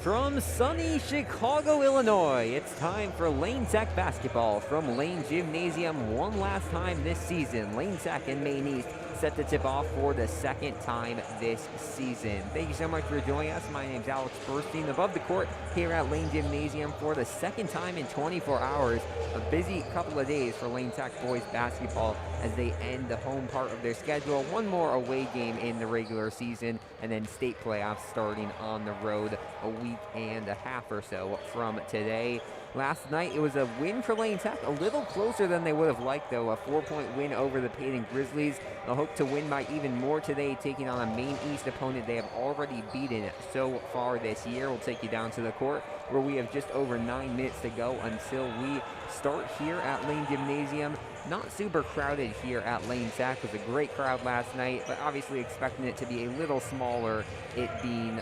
From sunny Chicago, Illinois, it's time for Lane Tech basketball from Lane Gymnasium one last time this season. Lane Tech and Maine East set to tip off for the second time this season. Thank you so much for joining us. My name's Alex Burstein, above the court here at Lane Gymnasium for the second time in 24 hours. A busy couple of days for Lane Tech boys basketball as they end the home part of their schedule. One more away game in the regular season, and then state playoffs starting on the road a week and a half or so from today. Last night, it was a win for Lane Tech, a little closer than they would have liked, though. A 4-point win over the Payton Grizzlies. They'll hope to win by even more today, taking on a Maine East opponent they have already beaten so far this year. We'll take you down to the court, where we have just over 9 minutes to go until we start here at Lane Gymnasium. Not super crowded here at Lane Tech. It was a great crowd last night, but obviously expecting it to be a little smaller, it being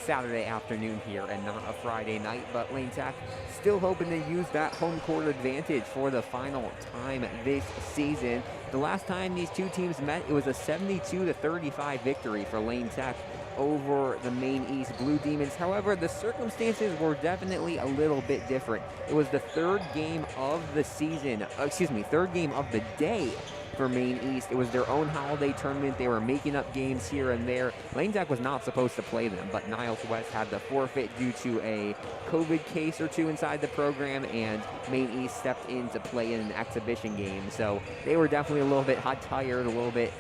Saturday afternoon here and not a Friday night. But Lane Tech still hoping to use that home court advantage for the final time this season. The last time these two teams met, it was a 72-35 victory for Lane Tech over the Maine East Blue Demons. However, the circumstances were definitely a little bit different. It was the third game of the season, third game of the day for Maine East. It was their own holiday tournament. They were making up games here and there. Lane Tech was not supposed to play them, but Niles West had to forfeit due to a COVID case or two inside the program, and Maine East stepped in to play in an exhibition game. So they were definitely a little bit tired, a little bit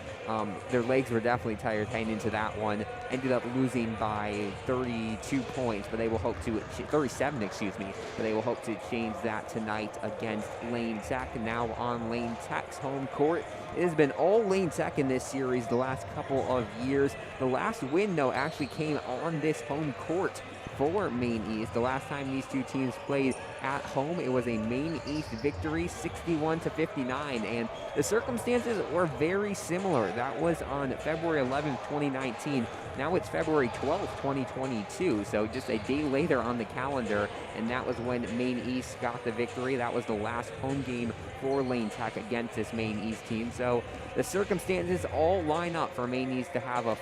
their legs were definitely tired heading into that one. Ended up losing by 32 points, but they will hope to 37, but they will hope to change that tonight against Lane Tech. Now on Lane Tech's home court, it has been all Lane Tech in this series the last couple of years. The last win, though, actually came on this home court for Maine East. The last time these two teams played at home, it was a Maine East victory, 61-59, and the circumstances were very similar. That was on February 11th, 2019. Now it's February 12th, 2022, so just a day later on the calendar, and that was when Maine East got the victory. That was the last home game for Lane Tech against this Maine East team. So the circumstances all line up for Maine East to have a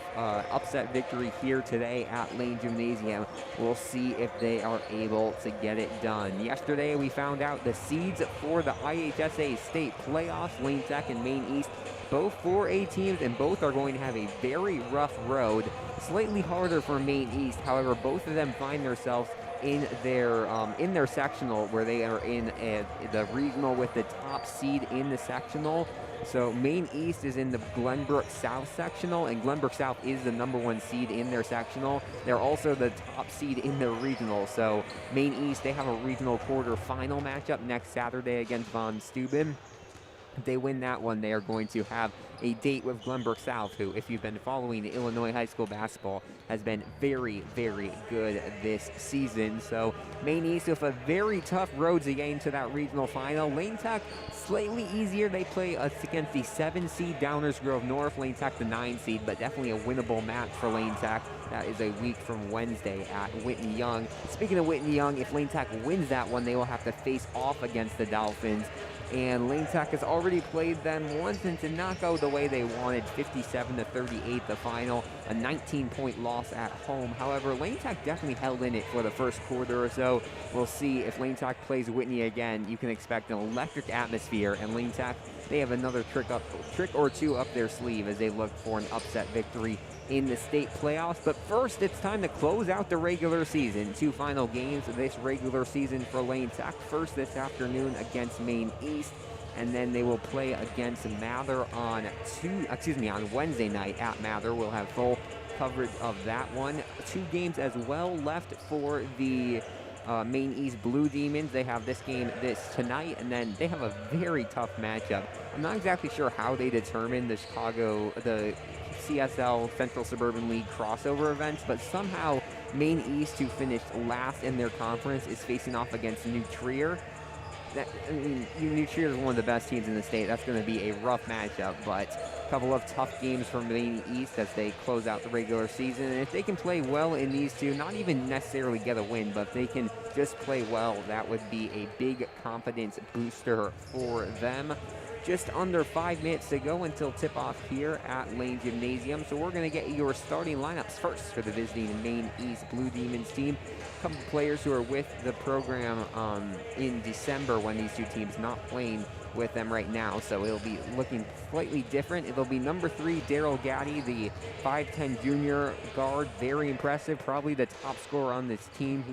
upset victory here today at Lane Gymnasium. We'll see if they are able to get it done. Yesterday, we found out the seeds for the IHSA state playoffs. Lane Tech and Maine East, both 4A teams, and both are going to have a very rough road. Slightly harder for Maine East. However, both of them find themselves in their sectional, where they are in the regional with the top seed in the sectional. So Maine East is in the Glenbrook South sectional, and Glenbrook South is the #1 seed in their sectional. They're also the top seed in their regional. So Maine East, they have a regional quarterfinal matchup next Saturday against Von Steuben. If they win that one, they are going to have a date with Glenbrook South, who, if you've been following Illinois high school basketball, has been very, very good this season. So Maine East with a very tough road to get into that regional final. Lane Tech, slightly easier. They play against the 7 seed Downers Grove North. Lane Tech, the 9 seed, but definitely a winnable match for Lane Tech. That is a week from Wednesday at Whitney Young. Speaking of Whitney Young, if Lane Tech wins that one, they will have to face off against the Dolphins. And Lane Tech has already played them once and did not go the way they wanted, 57-38 the final, a 19-point loss at home. However, Lane Tech definitely held in it for the first quarter or so. We'll see if Lane Tech plays Whitney again. You can expect an electric atmosphere, and Lane Tech, they have another trick or two up their sleeve as they look for an upset victory in the state playoffs. But first, it's time to close out the regular season. 2 final games of this regular season for Lane Tech. First this afternoon against Maine East, and then they will play against Mather on Wednesday night at Mather. We'll have full coverage of that one. 2 games as well left for the Maine East Blue Demons. They have this game tonight, and then they have a very tough matchup. I'm not exactly sure how they determine the CSL Central Suburban League crossover events, but somehow Maine East, who finished last in their conference, is facing off against New Trier. New Trier is one of the best teams in the state. That's going to be a rough matchup, but a couple of tough games for Maine East as they close out the regular season. And if they can play well in these two, not even necessarily get a win, but if they can just play well, that would be a big confidence booster for them. just under 5 minutes to go until tip-off here at Lane Gymnasium. So we're going to get your starting lineups first for the visiting Maine East Blue Demons team. A couple of players who are with the program in December when these two teams not playing with them right now, so it'll be looking slightly different. It'll be number 3, Daryl Gaddy, the 5'10 junior guard, very impressive, probably the top scorer on this team.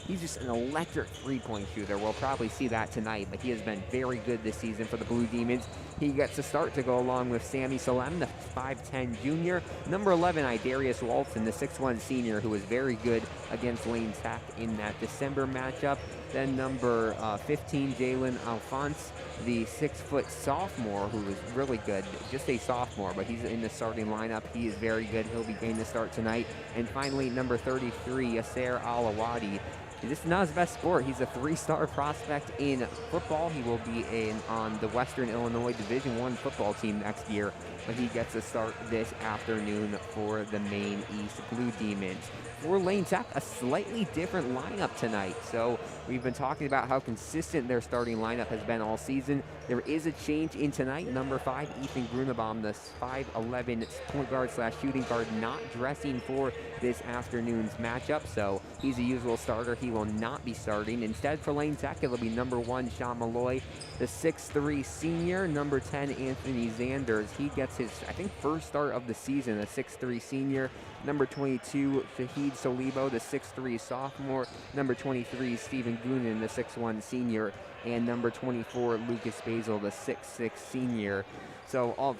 He's just an electric three-point shooter. We'll probably see that tonight, but he has been very good this season for the Blue Demons. He gets a start to go along with Sammy Salem, the 5'10 junior. Number 11, Idarius Walton, the 6'1 senior, who was very good against Lane Tech in that December matchup. Then number 15, Jalen Alphonse, the 6-foot sophomore, who was really good, just a sophomore, but he's in the starting lineup. He is very good. He'll be getting the start tonight. And finally, number 33, Yasser Alawadi. This is not his best sport. He's a 3-star prospect in football. He will be on the Western Illinois Division I football team next year, but he gets a start this afternoon for the Maine East Blue Demons. For Lane Tech, a slightly different lineup tonight. So we've been talking about how consistent their starting lineup has been all season. There is a change in tonight. Number 5, Ethan Grunebaum, the 5'11 point guard / shooting guard, not dressing for this afternoon's matchup. So he's a usual starter. He will not be starting. Instead, for Lane Tech, it'll be number 1, Sean Malloy, the 6'3 senior. Number 10, Anthony Zanders. He gets his, I think, first start of the season, a 6'3 senior. Number 22, Shahid Solibo, the 6'3 sophomore. Number 23, Stephen Goonan, the 6'1 senior. And number 24, Lucas Basil, the 6'6 senior. So all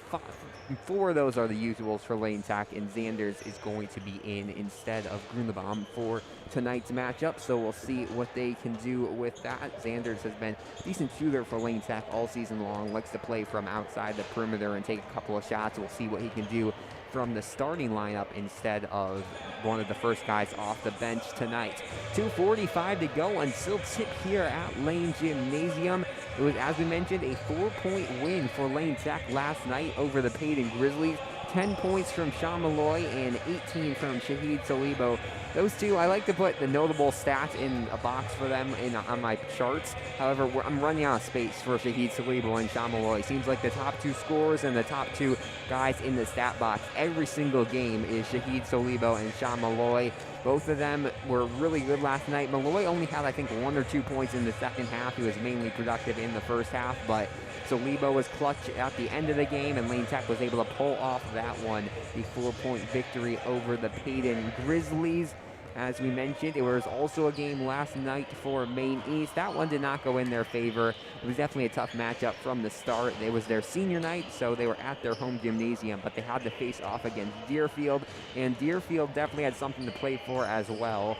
4 of those are the usuals for Lane Tech, and Zanders is going to be in instead of Grunebaum for tonight's matchup. So we'll see what they can do with that. Zanders has been a decent shooter for Lane Tech all season long, likes to play from outside the perimeter and take a couple of shots. We'll see what he can do from the starting lineup instead of one of the first guys off the bench tonight. 2:45 to go until tip here at Lane Gymnasium. It was, as we mentioned, a 4-point win for Lane Tech last night over the Payton Grizzlies. 10 points from Sean Malloy and 18 from Shahid Solibo. Those two, I like to put the notable stats in a box for them on my charts. However, I'm running out of space for Shahid Solibo and Sean Malloy. Seems like the top 2 scorers and the top 2 guys in the stat box every single game is Shahid Solibo and Sean Malloy. Both of them were really good last night. Malloy only had, I think, 1 or 2 points in the second half. He was mainly productive in the first half, but Solibo was clutch at the end of the game, and Lane Tech was able to pull off that one, the 4-point victory over the Payton Grizzlies. As we mentioned, it was also a game last night for Maine East. That one did not go in their favor. It was definitely a tough matchup from the start. It was their senior night, so they were at their home gymnasium, but they had to face off against Deerfield, and Deerfield definitely had something to play for as well.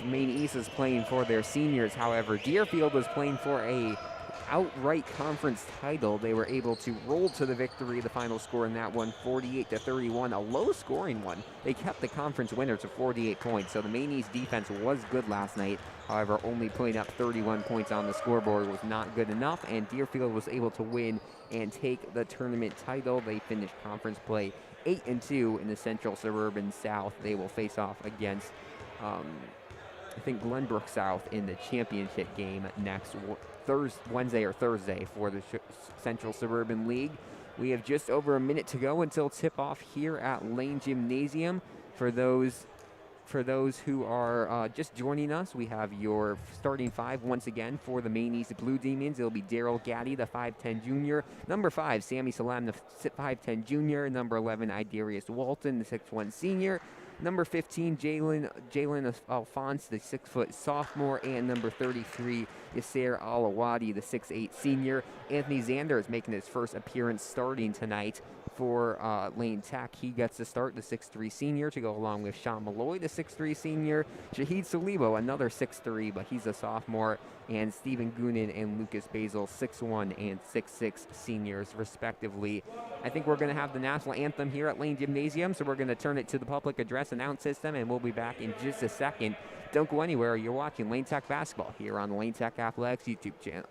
Maine East is playing for their seniors. However, Deerfield was playing for a outright conference title. They were able to roll to the victory. The final score in that one, 48-31, a low-scoring one. They kept the conference winner to 48 points, so the Maine East defense was good last night. However, only putting up 31 points on the scoreboard was not good enough, and Deerfield was able to win and take the tournament title. They finished conference play 8-2 in the Central Suburban South. They will face off against I think Glenbrook South in the championship game next Wednesday or Thursday for the Central Suburban League. We have just over a minute to go until tip-off here at Lane Gymnasium. For those who are just joining us, we have your starting 5 once again for the Maine East Blue Demons. It'll be Daryl Gaddy, the 5'10 junior. Number 5, Sammy Salam, the 5'10 junior. Number 11, Idarius Walton, the 6'1 senior. Number 15, Jalen Alphonse, the 6-foot sophomore, and number 33, Yasser Alawadi, the 6'8 senior. Anthony Zander is making his first appearance starting tonight for Lane Tech. He gets to start, the 6'3 senior, to go along with Sean Malloy, the 6'3 senior. Shahid Solibo, another 6'3, but he's a sophomore. And Stephen Goonan and Lucas Basil, 6'1 and 6'6 seniors, respectively. I think we're going to have the national anthem here at Lane Gymnasium, so we're going to turn it to the public address announce system, and we'll be back in just a second. Don't go anywhere. You're watching Lane Tech basketball here on the Lane Tech Athletics YouTube channel.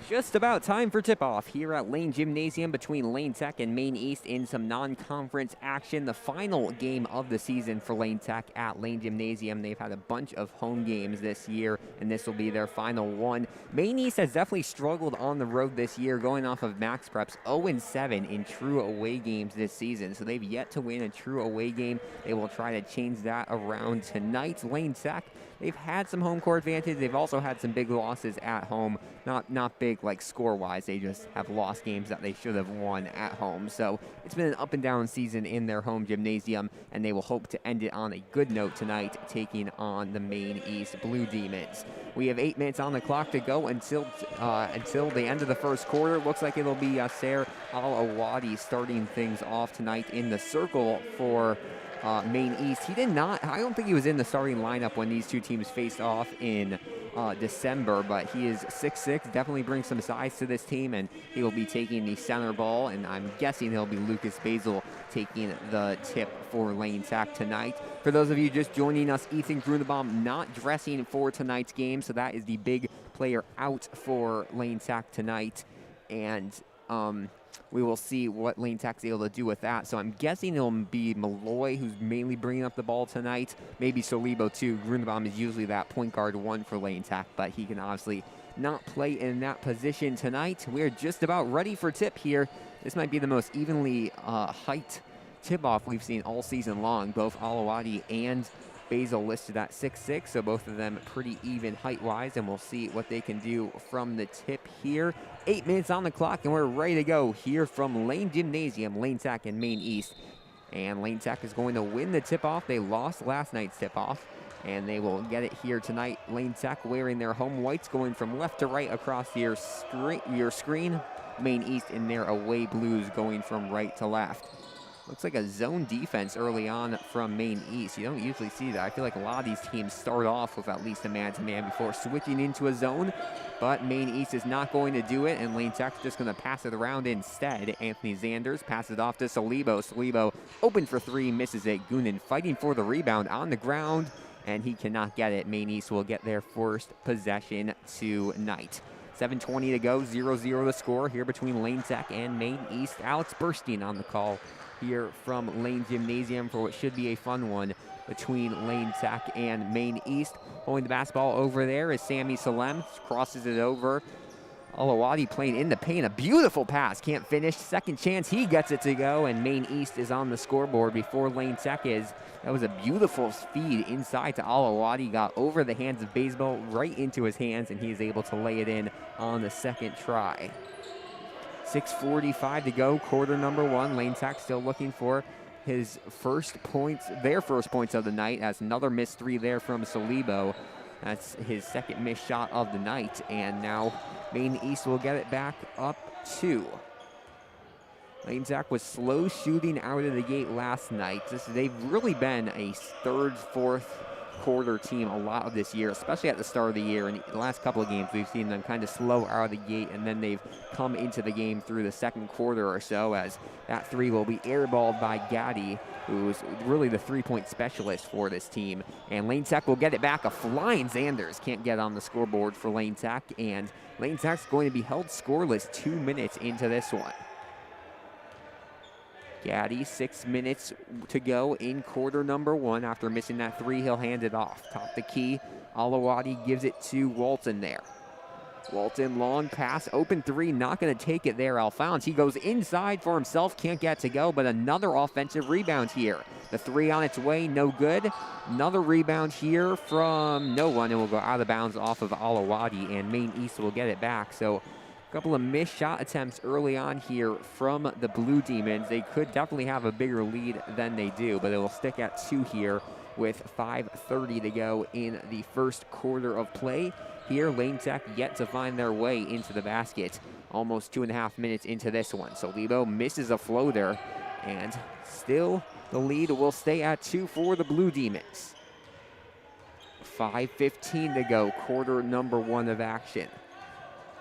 Just about time for tip-off here at Lane Gymnasium between Lane Tech and Maine East in some non-conference action. The final game of the season for Lane Tech at Lane Gymnasium. They've had a bunch of home games this year, and this will be their final one. Maine East has definitely struggled on the road this year, going off of Max Prep's 0-7 in true away games this season. So they've yet to win a true away game. They will try to change that around tonight. Lane Tech, they've had some home court advantage. They've also had some big losses at home. Not big like score-wise. They just have lost games that they should have won at home. So it's been an up and down season in their home gymnasium, and they will hope to end it on a good note tonight, taking on the Maine East Blue Demons. We have 8 minutes on the clock to go until the end of the first quarter. Looks like it'll be Yasser Al-Awadi starting things off tonight in the circle for Maine East. I don't think he was in the starting lineup when these two teams faced off in December, but he is 6'6", definitely brings some size to this team, and he will be taking the center ball, and I'm guessing he'll be Lucas Basil taking the tip for Lane Tech tonight. For those of you just joining us, Ethan Grunenbaum not dressing for tonight's game, so that is the big player out for Lane Tech tonight, and we will see what Lane Tech's able to do with that. So I'm guessing it'll be Malloy who's mainly bringing up the ball tonight. Maybe Solibo too. Grunenbaum is usually that point guard one for Lane Tech, but he can obviously not play in that position tonight. We're just about ready for tip here. This might be the most evenly height tip-off we've seen all season long. Both Alawadi and Basil listed at 6'6", so both of them pretty even height-wise, and we'll see what they can do from the tip here. 8 minutes on the clock, and we're ready to go here from Lane Gymnasium, Lane Tech and Maine East. And Lane Tech is going to win the tip-off. They lost last night's tip-off, and they will get it here tonight. Lane Tech wearing their home whites, going from left to right across your screen. Maine East in their away blues, going from right to left. Looks like a zone defense early on from Maine East. You don't usually see that. I feel like a lot of these teams start off with at least a man-to-man before switching into a zone, but Maine East is not going to do it, and Lane Tech's just going to pass it around instead. Anthony Zanders passes it off to Solibo. Solibo open for three, misses it. Goonan fighting for the rebound on the ground, and he cannot get it. Maine East will get their first possession tonight. 7:20 to go, 0-0 the score here between Lane Tech and Maine East. Alex Burstein on the call here from Lane Gymnasium for what should be a fun one between Lane Tech and Maine East. Holding the basketball over there is Sammy Salem, crosses it over. Alawadi playing in the paint, a beautiful pass, can't finish. Second chance, he gets it to go, and Maine East is on the scoreboard before Lane Tech is. That was a beautiful feed inside to Alawadi, got over the hands of Baseball, right into his hands, and he is able to lay it in on the second try. 6:45 to go, quarter number one. Lane Tech still looking for their first points of the night, as another missed three there from Solibo. That's his second missed shot of the night, and now Maine East will get it back up 2. Lane Tech was slow shooting out of the gate last night. They've really been a third, fourth quarter team a lot of this year, especially at the start of the year. And the last couple of games, we've seen them kind of slow out of the gate, and then they've come into the game through the second quarter or so, as that three will be airballed by Gaddy, who's really the three-point specialist for this team. And Lane Tech will get it back. A flying Zanders can't get on the scoreboard for Lane Tech, and Lane Tech's going to be held scoreless 2 minutes into this one. Gaddy, 6 minutes to go in quarter number one. After missing that three, he'll hand it off. Top the key, Alawadi gives it to Walton there. Walton, long pass, open three, not going to take it there, Alphonse. He goes inside for himself, can't get to go, but another offensive rebound here. The three on its way, no good. Another rebound here from no one, and will go out of bounds off of Alawadi, and Maine East will get it back. So a couple of missed shot attempts early on here from the Blue Demons. They could definitely have a bigger lead than they do, but it will stick at 2 here with 5:30 to go in the first quarter of play. Here, Lane Tech yet to find their way into the basket. Almost 2.5 minutes into this one. So Lebo misses a floater, and still the lead will stay at 2 for the Blue Demons. 5:15 to go, quarter number one of action.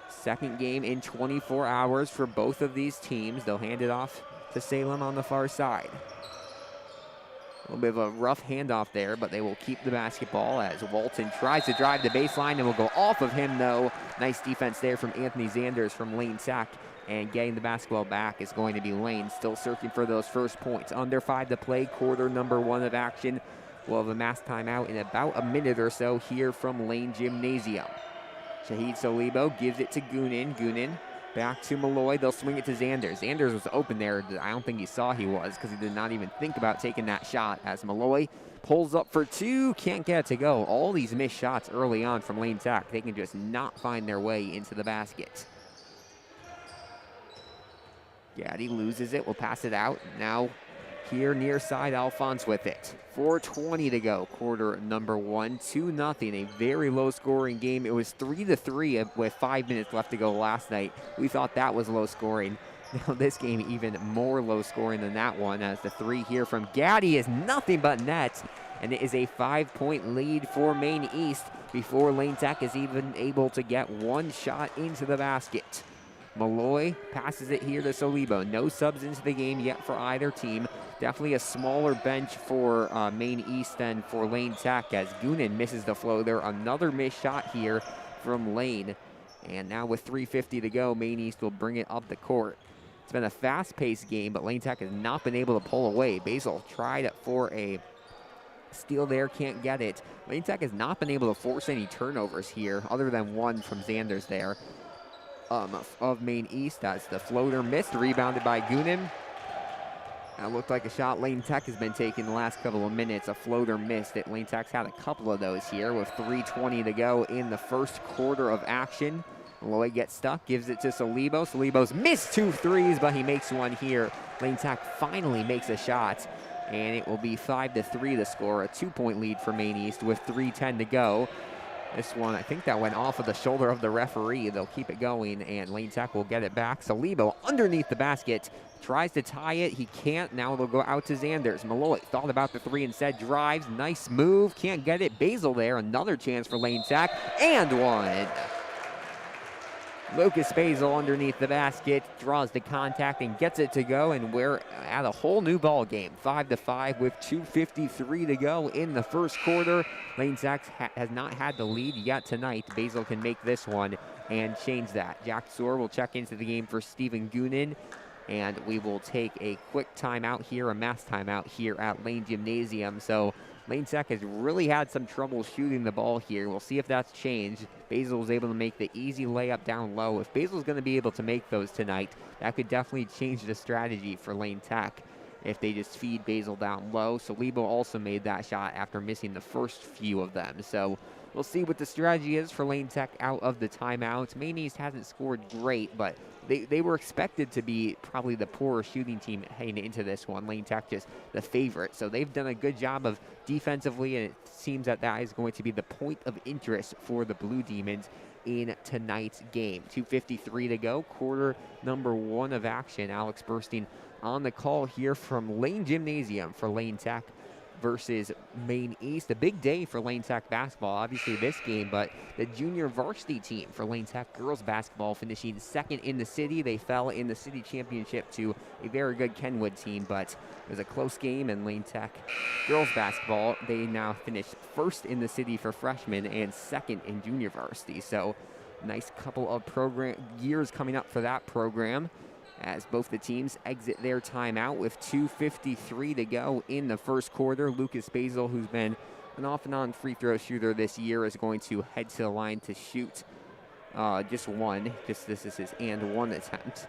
Second game in 24 hours for both of these teams. They'll hand it off to Salem on the far side. A little bit of a rough handoff there, but they will keep the basketball as Walton tries to drive the baseline and will go off of him, though. Nice defense there from Anthony Zanders from Lane Sack. And getting the basketball back is going to be Lane, still searching for those first points. Under 5 to play, quarter number 1 of action. We'll have a mass timeout in about a minute or so here from Lane Gymnasium. Shahid Solibo gives it to Goonan. Goonan back to Malloy. They'll swing it to Zanders. Zanders was open there. I don't think he saw he was because he did not even think about taking that shot as Malloy pulls up for 2. Can't get it to go. All these missed shots early on from Lane Sack. They can just not find their way into the basket. Gaddy loses it. We'll pass it out. Now here near side, Alphonse with it. 4:20 to go, quarter number 1, 2-0. A very low scoring game. It was 3-3 with 5 minutes left to go last night. We thought that was low scoring. Now this game even more low scoring than that one, as the 3 here from Gaddy is nothing but net. And it is a 5-point lead for Maine East before Lane Tech is even able to get one shot into the basket. Malloy passes it here to Solibo. No subs into the game yet for either team. Definitely a smaller bench for Maine East than for Lane Tech, as Goonan misses the floater. Another missed shot here from Lane. And now with 3:50 to go, Maine East will bring it up the court. It's been a fast-paced game, but Lane Tech has not been able to pull away. Basil tried for a steal there, can't get it. Lane Tech has not been able to force any turnovers here, other than one from Zanders there. Of Maine East, as the floater missed, rebounded by Goonan. That looked like a shot Lane Tech has been taking the last couple of minutes. A floater missed it. Lane Tech's had a couple of those here with 3:20 to go in the first quarter of action. Malloy gets stuck, gives it to Solibo. Solibo's missed 2 threes, but he makes one here. Lane Tech finally makes a shot, and it will be 5-3 to score. A 2-point lead for Maine East with 3:10 to go. This one, I think that went off of the shoulder of the referee. They'll keep it going, and Lane Tech will get it back. Solibo underneath the basket, tries to tie it. He can't. Now they'll go out to Zanders. Malloy thought about the 3 instead, drives. Nice move. Can't get it. Basil there. Another chance for Lane Tech, and one. Lucas Basil underneath the basket, draws the contact and gets it to go, and we're at a whole new ball game. 5-5 with 2:53 to go in the first quarter. Lane Tech has not had the lead yet tonight. Basil can make this one and change that. Jack Soar will check into the game for Stephen Goonan, and we will take a quick timeout here, a mass timeout here at Lane Gymnasium. So Lane Tech has really had some trouble shooting the ball here. We'll see if that's changed. Basil was able to make the easy layup down low. If Basil's going to be able to make those tonight, that could definitely change the strategy for Lane Tech if they just feed Basil down low. Solibo also made that shot after missing the first few of them. So we'll see what the strategy is for Lane Tech out of the timeouts. Maine East hasn't scored great, but they were expected to be probably the poorer shooting team heading into this one. Lane Tech just the favorite. So they've done a good job of defensively, and it seems that that is going to be the point of interest for the Blue Demons in tonight's game. 2:53 to go, quarter number 1 of action. Alex Burstein on the call here from Lane Gymnasium for Lane Tech versus Maine East. A big day for Lane Tech basketball, obviously this game, but the junior varsity team for Lane Tech girls basketball finishing second in the city. They fell in the city championship to a very good Kenwood team, but it was a close game, and Lane Tech girls basketball, they now finished first in the city for freshmen and second in junior varsity. So nice couple of years coming up for that program, as both the teams exit their timeout with 2:53 to go in the first quarter. Lucas Basil, who's been an off-and-on free throw shooter this year, is going to head to the line to shoot just one. This is his and one attempt.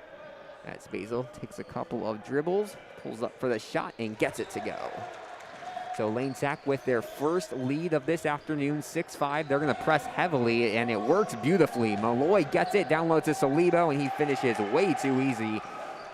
As Basil takes a couple of dribbles, pulls up for the shot, and gets it to go. So Lane Tech with their first lead of this afternoon, 6-5. They're going to press heavily, and it works beautifully. Malloy gets it down low to Solibo, and he finishes way too easy.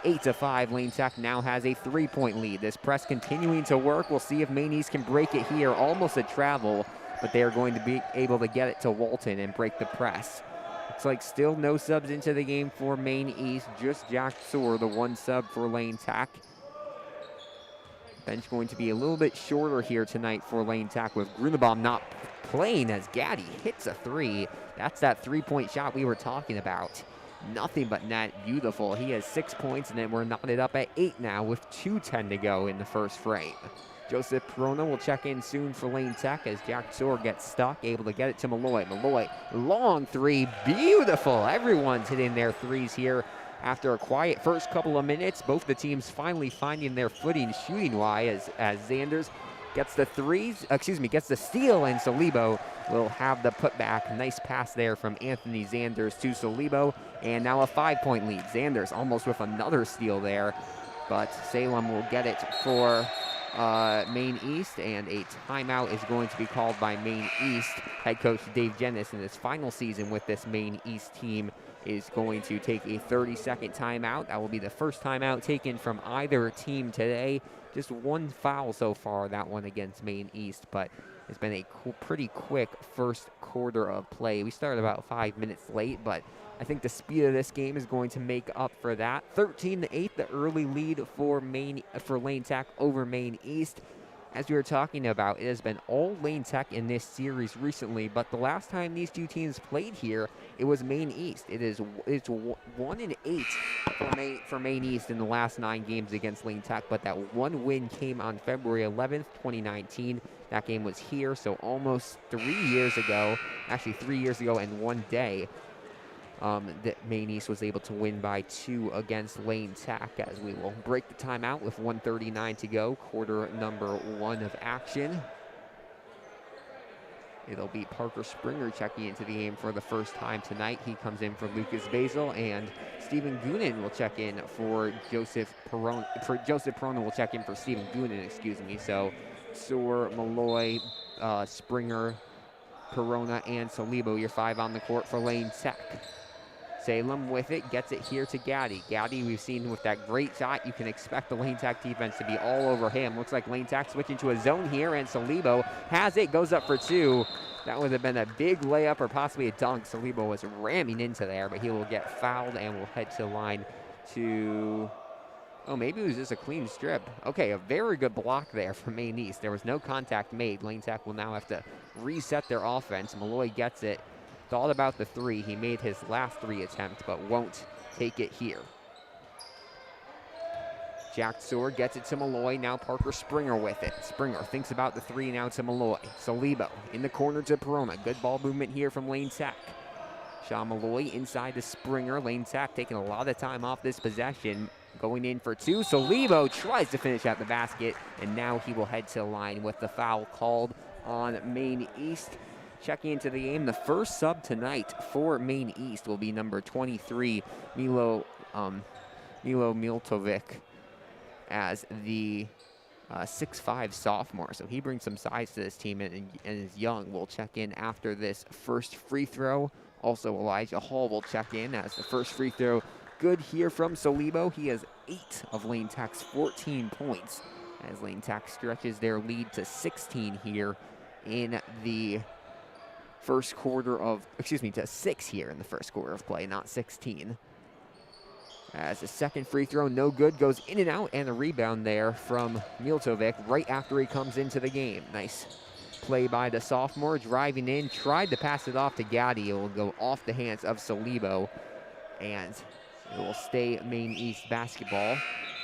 8-5. Lane Tech now has a 3-point lead. This press continuing to work. We'll see if Maine East can break it here. Almost a travel, but they are going to be able to get it to Walton and break the press. Looks like still no subs into the game for Maine East. Just Jack Soar, the 1 sub for Lane Tech. Bench going to be a little bit shorter here tonight for Lane Tech, with Grunebaum not playing, as Gaddy hits a 3. That's that 3-point shot we were talking about. Nothing but net. Beautiful. He has 6 points, and then we're knotted up at 8 now with 2:10 to go in the first frame. Joseph Perona will check in soon for Lane Tech as Jack Soar gets stuck, able to get it to Malloy. Malloy, long three, beautiful. Everyone's hitting their threes here after a quiet first couple of minutes. Both the teams finally finding their footing shooting-wise as Zanders gets the gets the steal, and Solibo will have the putback. Nice pass there from Anthony Zanders to Solibo, and now a 5-point lead. Zanders almost with another steal there, but Salem will get it for Maine East, and a timeout is going to be called by Maine East. Head coach Dave Jennis in his final season with this Maine East team is going to take a 30-second timeout. That will be the first timeout taken from either team today. Just one foul so far, that one against Maine East, but it's been a pretty quick first quarter of play. We started about 5 minutes late, but I think the speed of this game is going to make up for that. 13-8, the early lead for Lane Tech over Maine East. As we were talking about, it has been all Lane Tech in this series recently, but the last time these two teams played here, it was Maine East. It's 1-8 for Maine East in the last 9 games against Lane Tech, but that one win came on February 11th, 2019. That game was here, so almost 3 years ago, actually 3 years ago and 1 day, that Maine East was able to win by 2 against Lane Tech, as we will break the timeout with 1:39 to go, quarter number 1 of action. It'll be Parker Springer checking into the game for the first time tonight. He comes in for Lucas Basil, and Stephen Goonan will check in for Joseph Perona. Joseph Perona will check in for Stephen Goonan, excuse me. So Soar, Malloy, Springer, Perona, and Solibo, your 5 on the court for Lane Tech. Salem with it, gets it here to Gaddy. Gaddy, we've seen with that great shot, you can expect the Lane Tech defense to be all over him. Looks like Lane Tech switching to a zone here, and Solibo has it, goes up for 2. That would have been a big layup or possibly a dunk. Solibo was ramming into there, but he will get fouled and will head to the line to... Oh, maybe it was just a clean strip. Okay, a very good block there from Maine East. There was no contact made. Lane Tech will now have to reset their offense. Malloy gets it. Thought about the 3. He made his last 3 attempt, but won't take it here. Jack Soar gets it to Malloy. Now Parker Springer with it. Springer thinks about the 3 now to Malloy. Solibo in the corner to Perona. Good ball movement here from Lane Tech. Sean Malloy inside to Springer. Lane Tech taking a lot of time off this possession. Going in for 2. Solibo tries to finish at the basket, and now he will head to the line with the foul called on Maine East. Checking into the game, the first sub tonight for Maine East will be number 23, Milo Miltovic, as the 6'5" sophomore. So he brings some size to this team and is young. Will check in after this first free throw. Also, Elijah Hall will check in as the first free throw good here from Solibo. He has 8 of Lane Tech's 14 points as Lane Tech stretches their lead to 16 here in the first quarter of, to 6 here in the first quarter of play, not 16. As the second free throw, no good, goes in and out, and a rebound there from Miltovic right after he comes into the game. Nice play by the sophomore, driving in, tried to pass it off to Gaddy. It will go off the hands of Solibo, and it will stay Maine East basketball.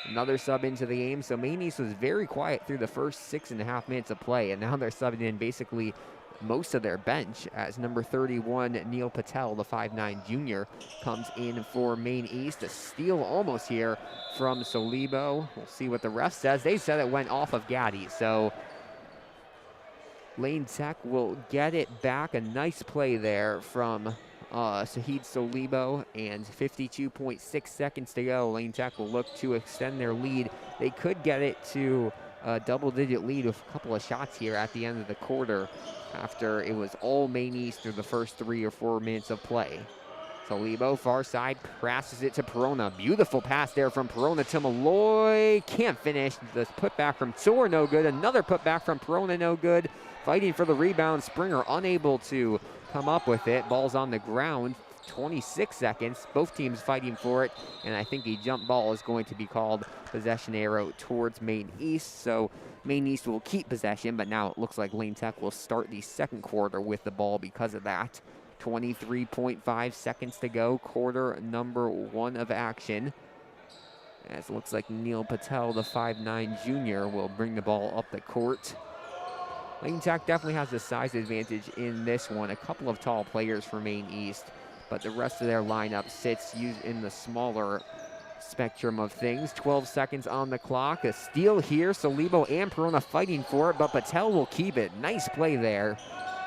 Another sub into the game, so Maine East was very quiet through the first 6.5 minutes of play, and now they're subbing in basically most of their bench as number 31, Neil Patel, the 5'9" junior, comes in for Maine East. A steal almost here from Solibo. We'll see what the ref says. They said it went off of Gaddy, so Lane Tech will get it back. A nice play there from Sahid Solibo, and 52.6 seconds to go. Lane Tech will look to extend their lead. They could get it to a double-digit lead with a couple of shots here at the end of the quarter after it was all Maine East through the first 3 or 4 minutes of play. Solibo, far side, passes it to Perona. Beautiful pass there from Perona to Malloy. Can't finish. The putback from Soar, no good. Another putback from Perona, no good. Fighting for the rebound. Springer unable to come up with it. Ball's on the ground. 26 seconds. Both teams fighting for it. And I think a jump ball is going to be called. Possession arrow towards Maine East. So Maine East will keep possession, but now it looks like Lane Tech will start the second quarter with the ball because of that. 23.5 seconds to go. Quarter number 1 of action. As it looks like Neil Patel, the 5'9" junior, will bring the ball up the court. Lane Tech definitely has the size advantage in this one. A couple of tall players for Maine East, but the rest of their lineup sits in the smaller spectrum of things. 12 seconds on the clock. A steal here. Solibo and Perona fighting for it, but Patel will keep it. Nice play there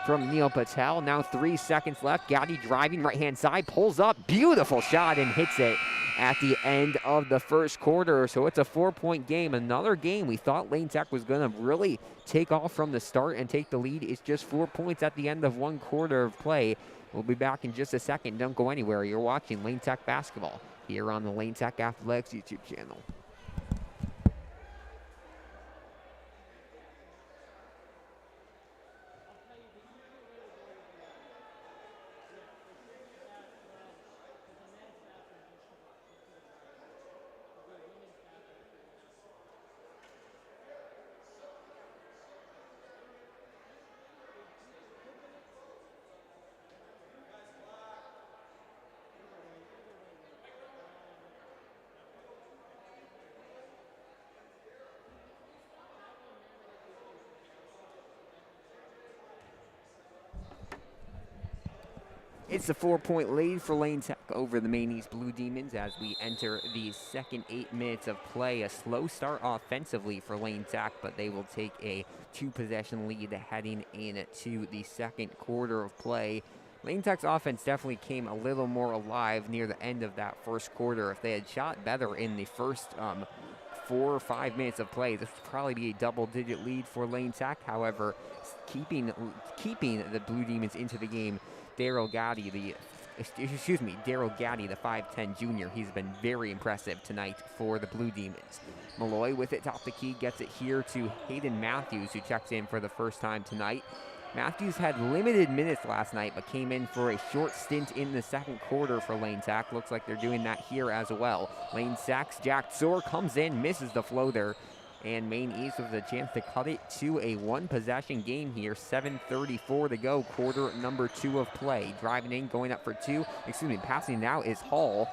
from Neil Patel. Now 3 seconds left. Gotti driving right-hand side, pulls up. Beautiful shot and hits it at the end of the first quarter. So it's a 4-point game. Another game we thought Lane Tech was going to really take off from the start and take the lead. It's just 4 points at the end of 1 quarter of play. We'll be back in just a second. Don't go anywhere. You're watching Lane Tech basketball here on the Lane Tech Athletics YouTube channel. It's a 4-point lead for Lane Tech over the Maine East Blue Demons as we enter the second 8 minutes of play. A slow start offensively for Lane Tech, but they will take a 2-possession lead heading into the second quarter of play. Lane Tech's offense definitely came a little more alive near the end of that first quarter. If they had shot better in the first 4 or 5 minutes of play, this would probably be a double-digit lead for Lane Tech. However, keeping the Blue Demons into the game, Daryl Gaddy, the 5'10" junior, he's been very impressive tonight for the Blue Demons. Malloy with it top the key, gets it here to Hayden Matthews, who checks in for the first time tonight. Matthews had limited minutes last night, but came in for a short stint in the second quarter for Lane Tech. Looks like they're doing that here as well. Lane Tech's Jack Soar comes in, misses the floater, and Maine East with a chance to cut it to a 1-possession game here. 7:34 to go, quarter number 2 of play. Driving in, going up for 2. Passing now is Hall.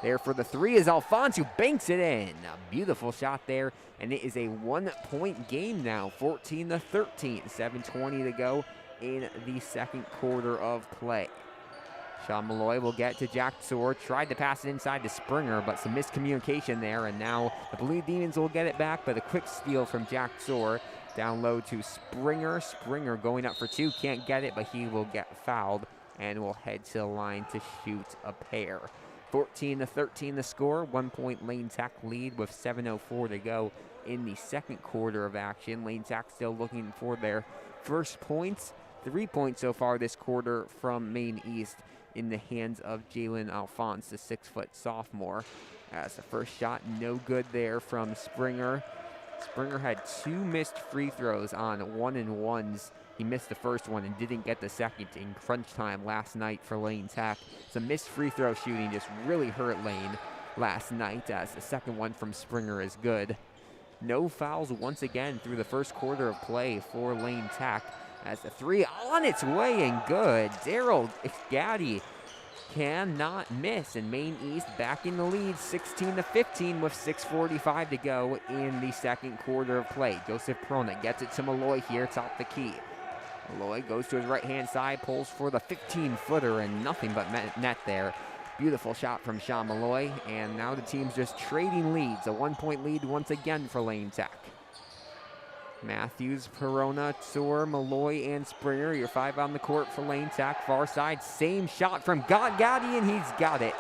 There for the 3 is Alphonse, who banks it in. A beautiful shot there, and it is a 1-point game now. 14-13, 7:20 to go in the second quarter of play. Sean Malloy will get to Jack Soar. Tried to pass it inside to Springer, but some miscommunication there. And now the Blue Demons will get it back, but a quick steal from Jack Soar. Down low to Springer. Springer going up for 2. Can't get it, but he will get fouled and will head to the line to shoot a pair. 14-13 the score. 1-point Lane Tech lead with 7:04 to go in the second quarter of action. Lane Tech still looking for their first points. 3 points so far this quarter from Maine East in the hands of Jalen Alphonse, the 6-foot sophomore. As the first shot, no good there from Springer. Springer had 2 missed free throws on 1-and-1s. He missed the first one and didn't get the second in crunch time last night for Lane Tech. Some missed free throw shooting just really hurt Lane last night, as the second one from Springer is good. No fouls once again through the first quarter of play for Lane Tech, as the 3 on its way and good. Daryl Gaddy cannot miss, and Maine East back in the lead, 16-15 with 6:45 to go in the second quarter of play. Joseph Perona gets it to Malloy here, top the key. Malloy goes to his right-hand side, pulls for the 15-footer, and nothing but net there. Beautiful shot from Sean Malloy, and now the team's just trading leads. A 1-point lead once again for Lane Tech. Matthews, Perona, Soar, Malloy, and Springer. Your 5 on the court for Lane Tech. Far side, same shot from Gaddy, and he's got it.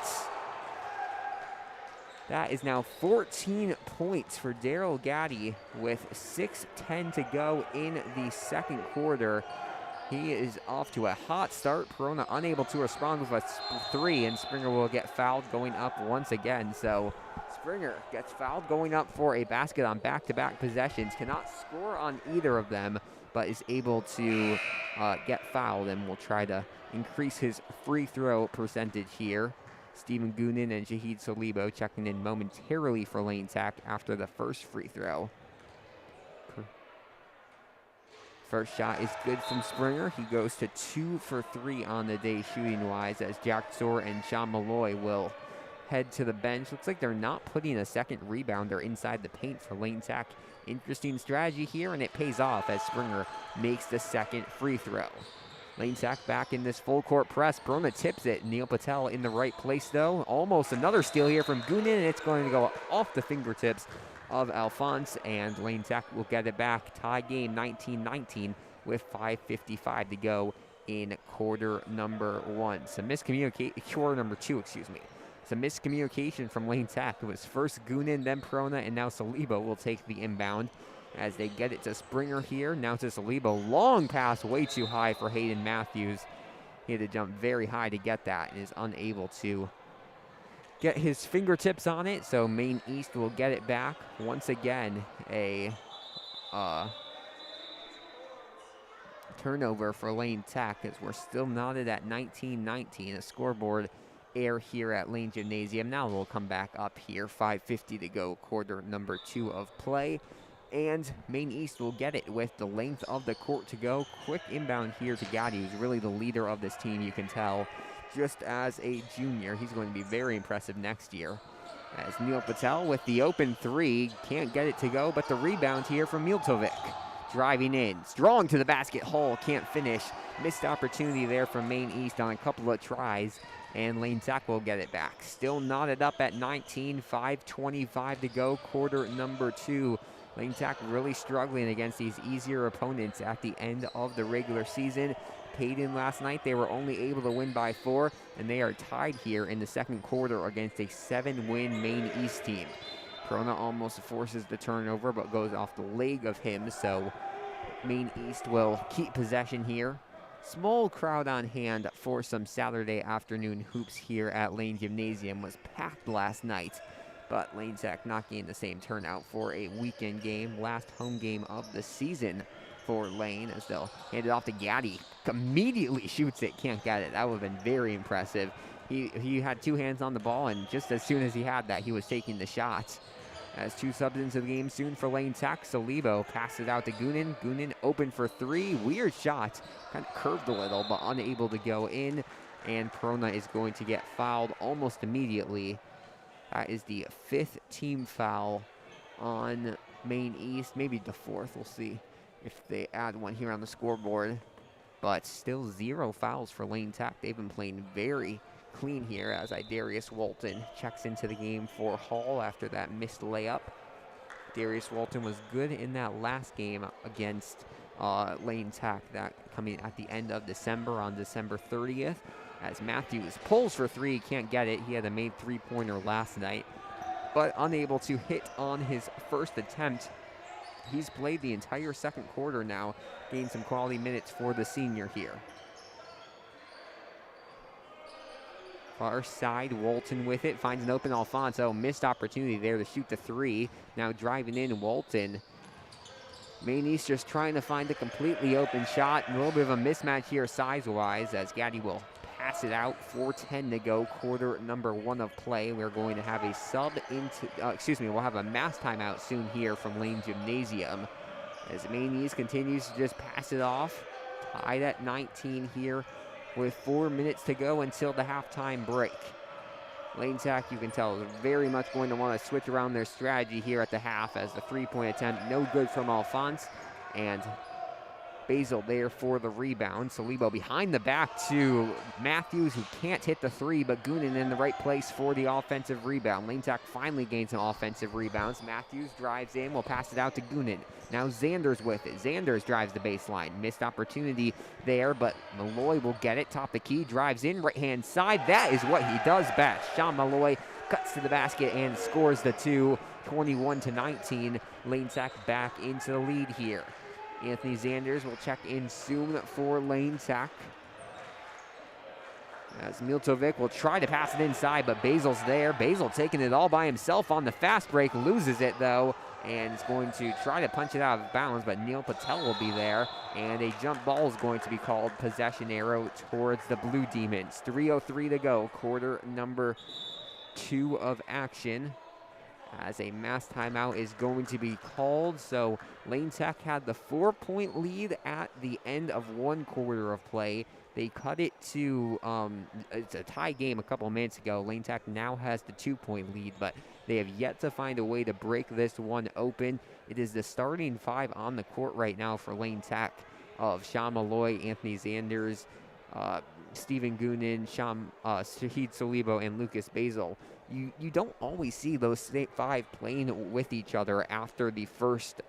That is now 14 points for Daryl Gaddy with 6:10 to go in the second quarter. He is off to a hot start. Perona unable to respond with a 3, and Springer will get fouled going up once again. So Springer gets fouled going up for a basket on back-to-back possessions. Cannot score on either of them, but is able to get fouled and will try to increase his free throw percentage here. Stephen Goonan and Shahid Solibo checking in momentarily for Lane Tech after the first free throw. First shot is good from Springer. He goes to 2 for 3 on the day shooting-wise, as Jack Soar and Sean Malloy will head to the bench. Looks like they're not putting a second rebounder inside the paint for Lane Tech. Interesting strategy here, and it pays off as Springer makes the second free throw. Lane Tech back in this full court press. Perona tips it. Neil Patel in the right place, though. Almost another steal here from Goonan, and it's going to go off the fingertips of Alphonse, and Lane Tech will get it back. Tie game 19-19 with 5:55 to go in quarter number one. Quarter number two, excuse me. Some miscommunication from Lane Tech. It was first Goonan, then Perona, and now Saliba will take the inbound as they get it to Springer here. Now to Saliba. Long pass, way too high for Hayden Matthews. He had to jump very high to get that and is unable to get his fingertips on it. So Maine East will get it back. Once again, a turnover for Lane Tech as we're still knotted at 19-19. A scoreboard error here at Lane Gymnasium. Now we'll come back up here. 5:50 to go, quarter number two of play. And Maine East will get it with the length of the court to go. Quick inbound here to Gatti, who's really the leader of this team, you can tell. Just as a junior, he's going to be very impressive next year. As Neil Patel with the open three, can't get it to go, but the rebound here from Miltovic. Driving in, strong to the basket hole, can't finish. Missed opportunity there from Maine East on a couple of tries, and Lane Tech will get it back. Still knotted up at 19, 5:25 to go, quarter number two. Lane Tech really struggling against these easier opponents at the end of the regular season. Payton last night, they were only able to win by 4, and they are tied here in the second quarter against a 7-win Maine East team. Perona almost forces the turnover, but goes off the leg of him, so Maine East will keep possession here. Small crowd on hand for some Saturday afternoon hoops here at Lane Gymnasium. Was packed last night, but Lane Tech not getting the same turnout for a weekend game. Last home game of the season for Lane as they'll hand it off to Gatti. Immediately shoots it, can't get it. That would have been very impressive. He had two hands on the ball, and just as soon as he had that, he was taking the shots. As two subs into the game soon for Lane Tech. Salibo passes it out to Goonan. Goonan open for three. Weird shot. Kind of curved a little, but unable to go in. And Perona is going to get fouled almost immediately. That is the 5th team foul on Maine East. Maybe the 4th. We'll see if they add one here on the scoreboard. But still 0 fouls for Lane Tech. They've been playing very clean here as Darius Walton checks into the game for Hall after that missed layup. Darius Walton was good in that last game against Lane Tech, that coming at the end of December on December 30th. As Matthews pulls for three, can't get it. He had a made three-pointer last night, but unable to hit on his first attempt. He's played the entire second quarter now, gained some quality minutes for the senior here. Far side, Walton with it, finds an open Alfonso. Missed opportunity there to shoot the three. Now driving in, Walton. Maine East just trying to find a completely open shot. A little bit of a mismatch here size-wise as Gatti will pass it out. 4:10 to go, quarter number one of play. We're going to have a sub into, we'll have a mass timeout soon here from Lane Gymnasium. As Maine East continues to just pass it off. Tied at 19 here with 4 minutes to go until the halftime break. Lane Tech, you can tell, is very much going to want to switch around their strategy here at the half as the three-point attempt, no good from Alphonse. And Basil there for the rebound. Salibo behind the back to Matthews, who can't hit the three, but Goonan in the right place for the offensive rebound. Lane Tech finally gains some offensive rebounds. Matthews drives in, will pass it out to Goonan. Now Zanders with it. Zanders drives the baseline. Missed opportunity there, but Malloy will get it. Top the key, drives in, right-hand side. That is what he does best. Sean Malloy cuts to the basket and scores the two, 21-19. Lane Tech back into the lead here. Anthony Zanders will check in soon for Lane Tech. As Miltovic will try to pass it inside, but Basil's there. Basil taking it all by himself on the fast break, loses it though, and is going to try to punch it out of bounds, but Neil Patel will be there, and a jump ball is going to be called. Possession arrow towards the Blue Demons. 3:03 to go, quarter number 2 of action. as a mass timeout is going to be called. So Lane Tech had the 4-point lead at the end of one quarter of play. They cut it to, it's a tie game a couple minutes ago. Lane Tech now has the 2-point lead, but they have yet to find a way to break this one open. It is the starting 5 on the court right now for Lane Tech of Sean Malloy, Anthony Zanders, Stephen Goonan, Shahid Solibo, and Lucas Basil. You don't always see those 5 playing with each other after the first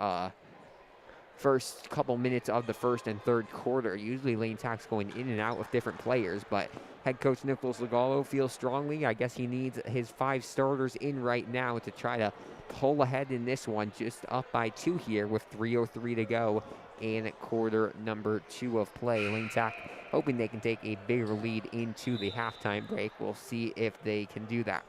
couple minutes of the first and third quarter. Usually Lane Tech's going in and out with different players, but head coach Nicholas Legallo feels strongly. I guess he needs his 5 starters in right now to try to pull ahead in this one, just up by 2 here with 3:03 to go in quarter number 2 of play. Lane Tech hoping they can take a bigger lead into the halftime break. We'll see if they can do that.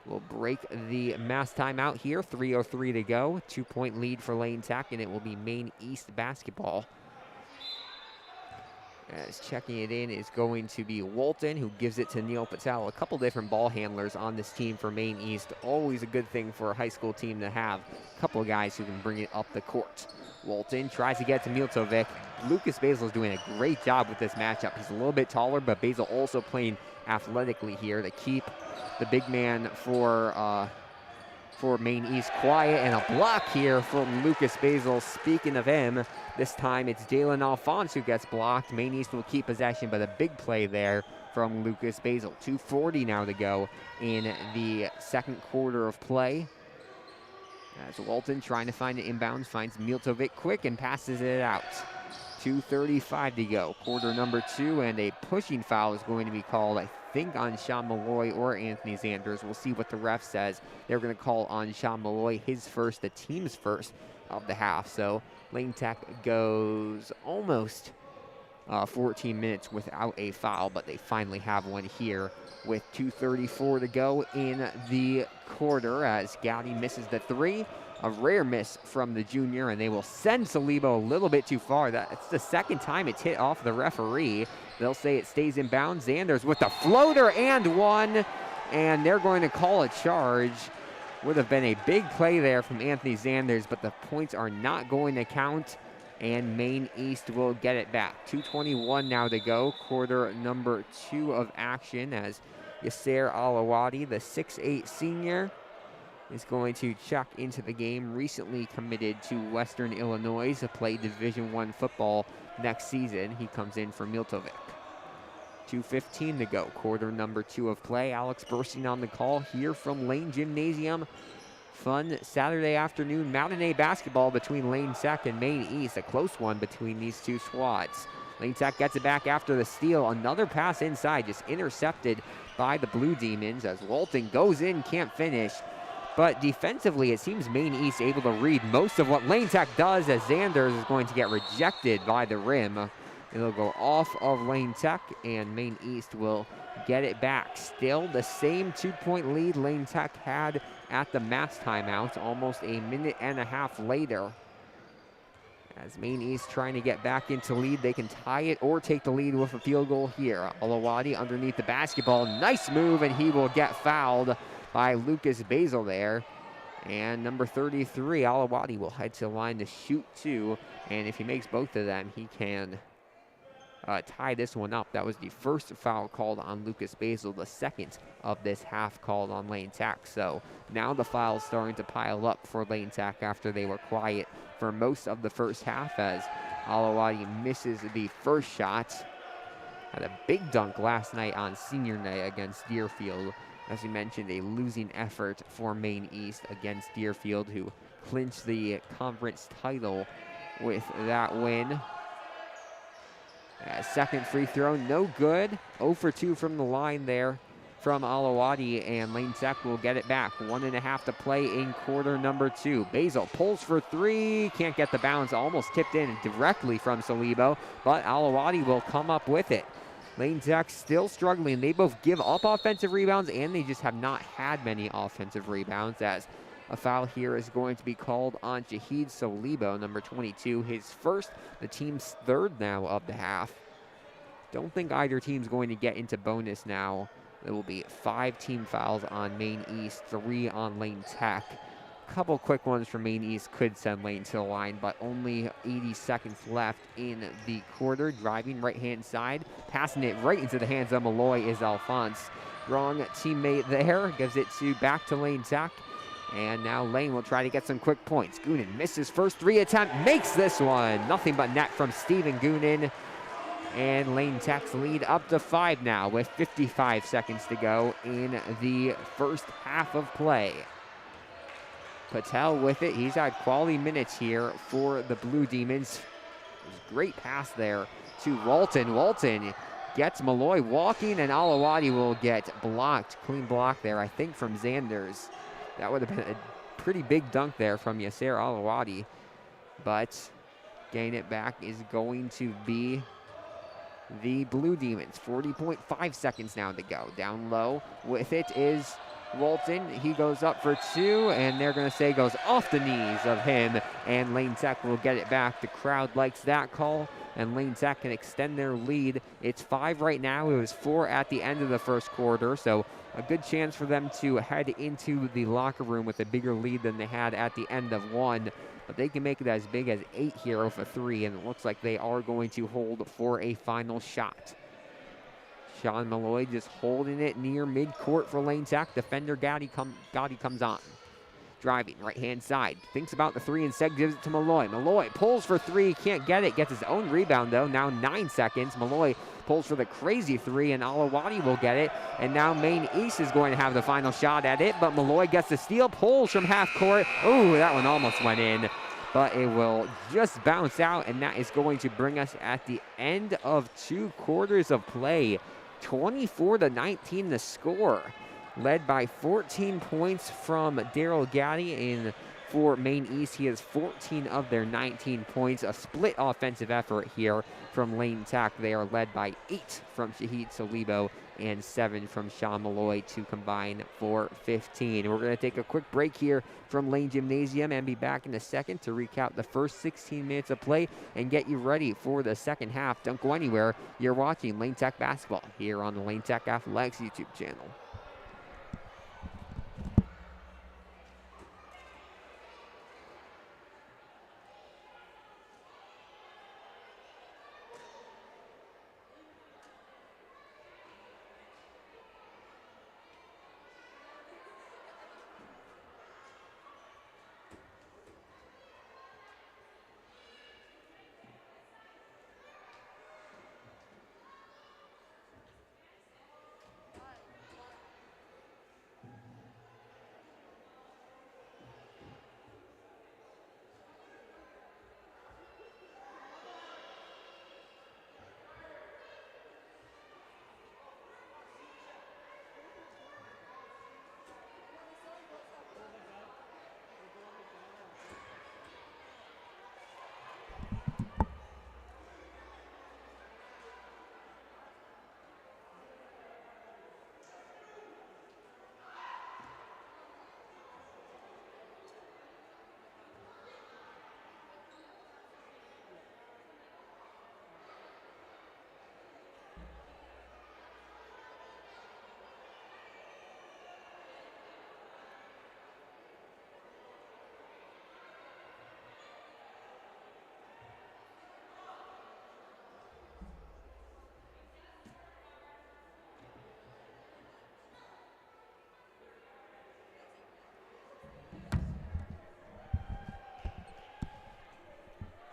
We'll break the mass timeout here. 3:03 to go. 2-point lead for Lane Tech, and it will be Maine East basketball. As checking it in is going to be Walton, who gives it to Neil Patel. A couple different ball handlers on this team for Maine East. Always a good thing for a high school team to have a couple of guys who can bring it up the court. Walton tries to get to Miltovic. Lucas Basil is doing a great job with this matchup. He's a little bit taller, but Basil also playing athletically here to keep the big man for Maine East quiet, and a block here from Lucas Basil. Speaking of him, this time it's Dalen Alphonse who gets blocked. Maine East will keep possession, but a big play there from Lucas Basil. 2:40 now to go in the second quarter of play. As Walton trying to find an inbounds, finds Miltovic quick and passes it out. 2:35 to go, quarter number 2, and a pushing foul is going to be called, I think, on Sean Malloy or Anthony Zanders. We'll see what the ref says. They're going to call on Sean Malloy, his first, the team's first of the half. So Lane Tech goes almost 14 minutes without a foul, but they finally have one here with 2:34 to go in the quarter as Gowdy misses the 3. A rare miss from the junior, and they will send Solibo a little bit too far. That's the second time it's hit off the referee. They'll say it stays in bounds. Zanders with the floater and one, and they're going to call a charge. Would have been a big play there from Anthony Zanders, but the points are not going to count, and Maine East will get it back. 2:21 now to go, quarter number 2 of action, as Yasser Alawadi, the 6'8 senior, is going to check into the game. Recently committed to Western Illinois to play Division I football next season. He comes in for Miltovic. 2:15 to go, quarter number 2 of play. Alex Bursting on the call here from Lane Gymnasium. Fun Saturday afternoon matinee basketball between Lane Tech and Maine East. A close one between these two squads. Lane Tech gets it back after the steal. Another pass inside, just intercepted by the Blue Demons as Walton goes in, can't finish. But defensively, it seems Maine East able to read most of what Lane Tech does, as Zanders is going to get rejected by the rim. It'll go off of Lane Tech, and Maine East will get it back. Still the same 2-point lead Lane Tech had at the mass timeout, almost a minute and a half later. As Maine East trying to get back into lead, they can tie it or take the lead with a field goal here. Alawadi underneath the basketball, nice move, and he will get fouled by Lucas Basil there. And number 33, Alawadi, will head to the line to shoot 2. And if he makes both of them, he can tie this one up. That was the first foul called on Lucas Basil, the second of this half called on Lane Tech. So now the fouls starting to pile up for Lane Tech after they were quiet for most of the first half, as Alawadi misses the first shot. Had a big dunk last night on senior night against Deerfield. As we mentioned, a losing effort for Maine East against Deerfield, who clinched the conference title with that win. Second free throw, no good. 0 for 2 from the line there from Alawadi, and Lane Tech will get it back. 1.5 to play in quarter number 2. Basil pulls for 3, can't get the bounce, almost tipped in directly from Solibo, but Alawadi will come up with it. Lane Tech still struggling. They both give up offensive rebounds, and they just have not had many offensive rebounds, as a foul here is going to be called on Shahid Solibo, number 22, his first, the team's third now of the half. Don't think either team's going to get into bonus now. There will be 5 team fouls on Maine East, 3 on Lane Tech. couple quick ones from Maine East could send Lane to the line, but only 80 seconds left in the quarter. Driving right-hand side, passing it right into the hands of Malloy is Alphonse. Wrong teammate there, gives it back to Lane Tech. And now Lane will try to get some quick points. Goonan misses first 3 attempt, makes this one. Nothing but net from Steven Goonan. And Lane Tech's lead up to 5 now with 55 seconds to go in the first half of play. Patel with it. He's had quality minutes here for the Blue Demons. Great pass there to Walton. Walton gets Malloy walking, and Alawadi will get blocked. Clean block there, I think, from Zanders. That would have been a pretty big dunk there from Yasser Alawadi. But getting it back is going to be the Blue Demons. 40.5 seconds now to go. Down low with it is Walton. He goes up for 2, and they're going to say goes off the knees of him, and Lane Tech will get it back. The crowd likes that call, and Lane Tech can extend their lead. It's 5 right now. It was 4 at the end of the first quarter, so a good chance for them to head into the locker room with a bigger lead than they had at the end of 1. But they can make it as big as 8 here over 3, and it looks like they are going to hold for a final shot. Sean Malloy just holding it near midcourt for Lane Tech. Defender Gowdy comes on. Driving right-hand side. Thinks about the 3 instead, gives it to Malloy. Malloy pulls for 3, can't get it. Gets his own rebound, though. Now 9 seconds. Malloy pulls for the crazy 3, and Alawadi will get it. And now Maine East is going to have the final shot at it, but Malloy gets the steal, pulls from half court. Ooh, that one almost went in, but it will just bounce out, and that is going to bring us at the end of 2 quarters of play. 24-19 the score, led by 14 points from Daryl Gaddy. And for Maine East, he has 14 of their 19 points. A split offensive effort here from Lane Tech. They are led by 8 from Shahid Salibo and 7 from Sean Malloy to combine for 15. We're going to take a quick break here from Lane Gymnasium and be back in a second to recap the first 16 minutes of play and get you ready for the second half. Don't go anywhere. You're watching Lane Tech basketball here on the Lane Tech Athletics YouTube channel.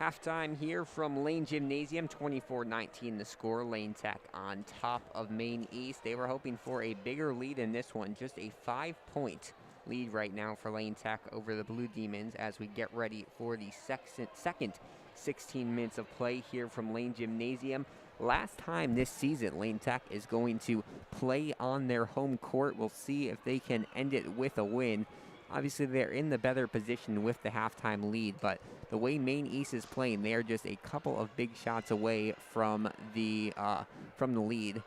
Halftime here from Lane Gymnasium, 24-19 the score. Lane Tech on top of Maine East. They were hoping for a bigger lead in this one, just a 5-point lead right now for Lane Tech over the Blue Demons as we get ready for the second 16 minutes of play here from Lane Gymnasium. Last time this season, Lane Tech is going to play on their home court. We'll see if they can end it with a win. Obviously, they're in the better position with the halftime lead, but the way Maine East is playing, they're just a couple of big shots away from the lead.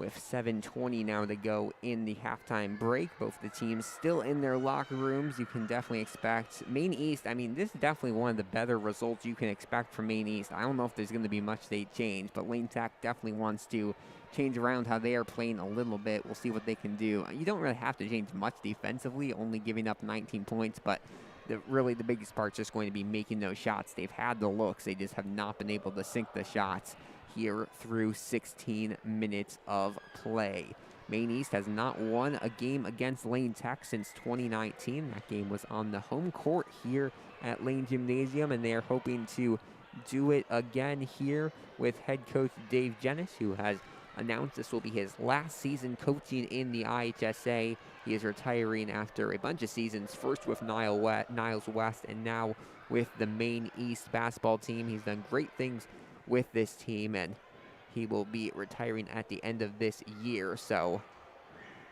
with 7:20 now to go in the halftime break. Both the teams still in their locker rooms. You can definitely expect Maine East. I mean, this is definitely one of the better results you can expect from Maine East. I don't know if there's going to be much they change, but Lane Tech definitely wants to change around how they are playing a little bit. We'll see what they can do. You don't really have to change much defensively, only giving up 19 points, but really the biggest part is just going to be making those shots. They've had the looks. They just have not been able to sink the shots here through 16 minutes of play. Maine East has not won a game against Lane Tech since 2019. That game was on the home court here at Lane Gymnasium, and they are hoping to do it again here with head coach Dave Jennis, who has announced this will be his last season coaching in the IHSA. He is retiring after a bunch of seasons, first with Niles West and now with the Maine East basketball team. He's done great things with this team, and he will be retiring at the end of this year. So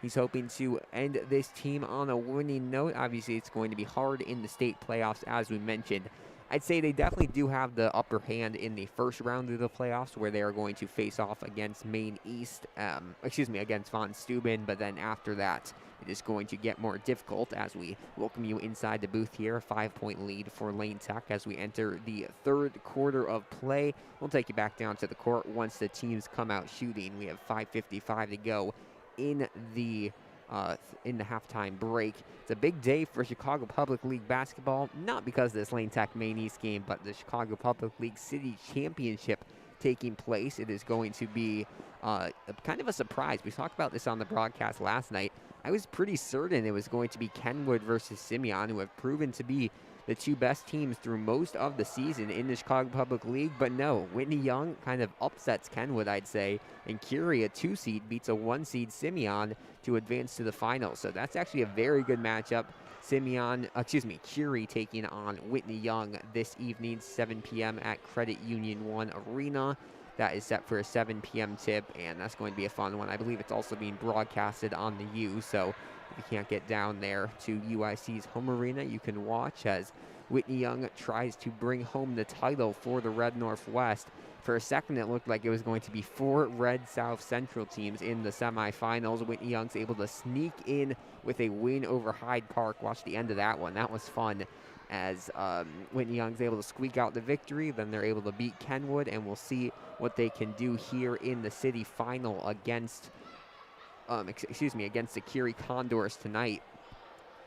he's hoping to end this team on a winning note. Obviously, it's going to be hard in the state playoffs, as we mentioned. I'd say they definitely do have the upper hand in the first round of the playoffs, where they are going to face off against Maine East, against Von Steuben. But then after that, it is going to get more difficult as we welcome you inside the booth here. A 5-point lead for Lane Tech as we enter the third quarter of play. We'll take you back down to the court once the teams come out shooting. We have 5:55 to go in the halftime break. It's a big day for Chicago Public League basketball, not because of this Lane Tech Maine East game, but the Chicago Public League City Championship taking place. It is going to be kind of a surprise. We talked about this on the broadcast last night. I was pretty certain it was going to be Kenwood versus Simeon, who have proven to be the two best teams through most of the season in the Chicago Public League. But no, Whitney Young kind of upsets Kenwood, I'd say, and Curie, a 2-seed, beats a 1-seed Simeon to advance to the finals. So that's actually a very good matchup. Curie taking on Whitney Young this evening, 7 p.m. at Credit Union 1 Arena. That is set for a 7 p.m. tip, and that's going to be a fun one. I believe it's also being broadcasted on the U, so if you can't get down there to UIC's home arena, you can watch as Whitney Young tries to bring home the title for the Red Northwest. For a second, it looked like it was going to be 4 Red South Central teams in the semifinals. Whitney Young's able to sneak in with a win over Hyde Park. Watch the end of that one. That was fun, as Whitney Young's able to squeak out the victory. Then they're able to beat Kenwood, and we'll see what they can do here in the city final against the Curie Condors tonight.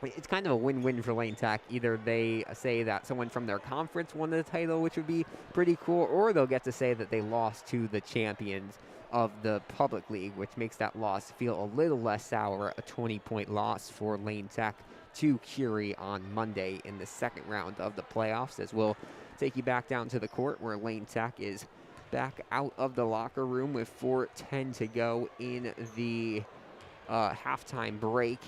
It's kind of a win-win for Lane Tech. Either they say that someone from their conference won the title, which would be pretty cool, or they'll get to say that they lost to the champions of the public league, which makes that loss feel a little less sour. A 20-point loss for Lane Tech to Curie on Monday in the second round of the playoffs, as we'll take you back down to the court where Lane Tech is back out of the locker room with 4:10 to go in the halftime break.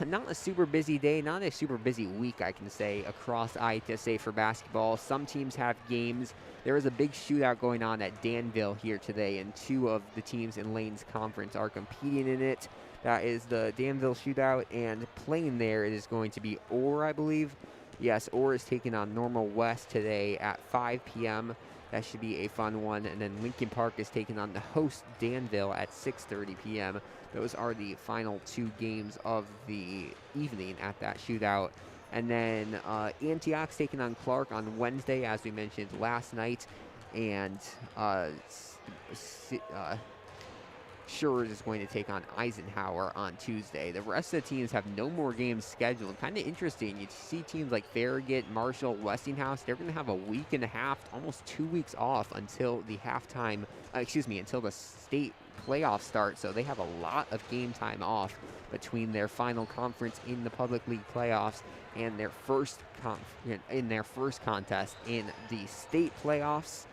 Not a super busy day, not a super busy week, I can say, across IHSA for basketball. Some teams have games. There is a big shootout going on at Danville here today, and 2 of the teams in Lane's conference are competing in it. That is the Danville shootout, and playing there is going to be Orr, I believe. Yes, Orr is taking on Normal West today at 5 p.m. That should be a fun one. And then Lincoln Park is taking on the host Danville at 6:30 p.m. Those are the final 2 games of the evening at that shootout. And then Antioch's taking on Clark on Wednesday, as we mentioned last night. And Schurz is going to take on Eisenhower on Tuesday. The rest of the teams have no more games scheduled. Kind of interesting. You see teams like Farragut, Marshall, Westinghouse. They're going to have a week and a half, almost 2 weeks off until the until the state playoffs start. So they have a lot of game time off between their final conference in the public league playoffs and their first contest in the state playoffs,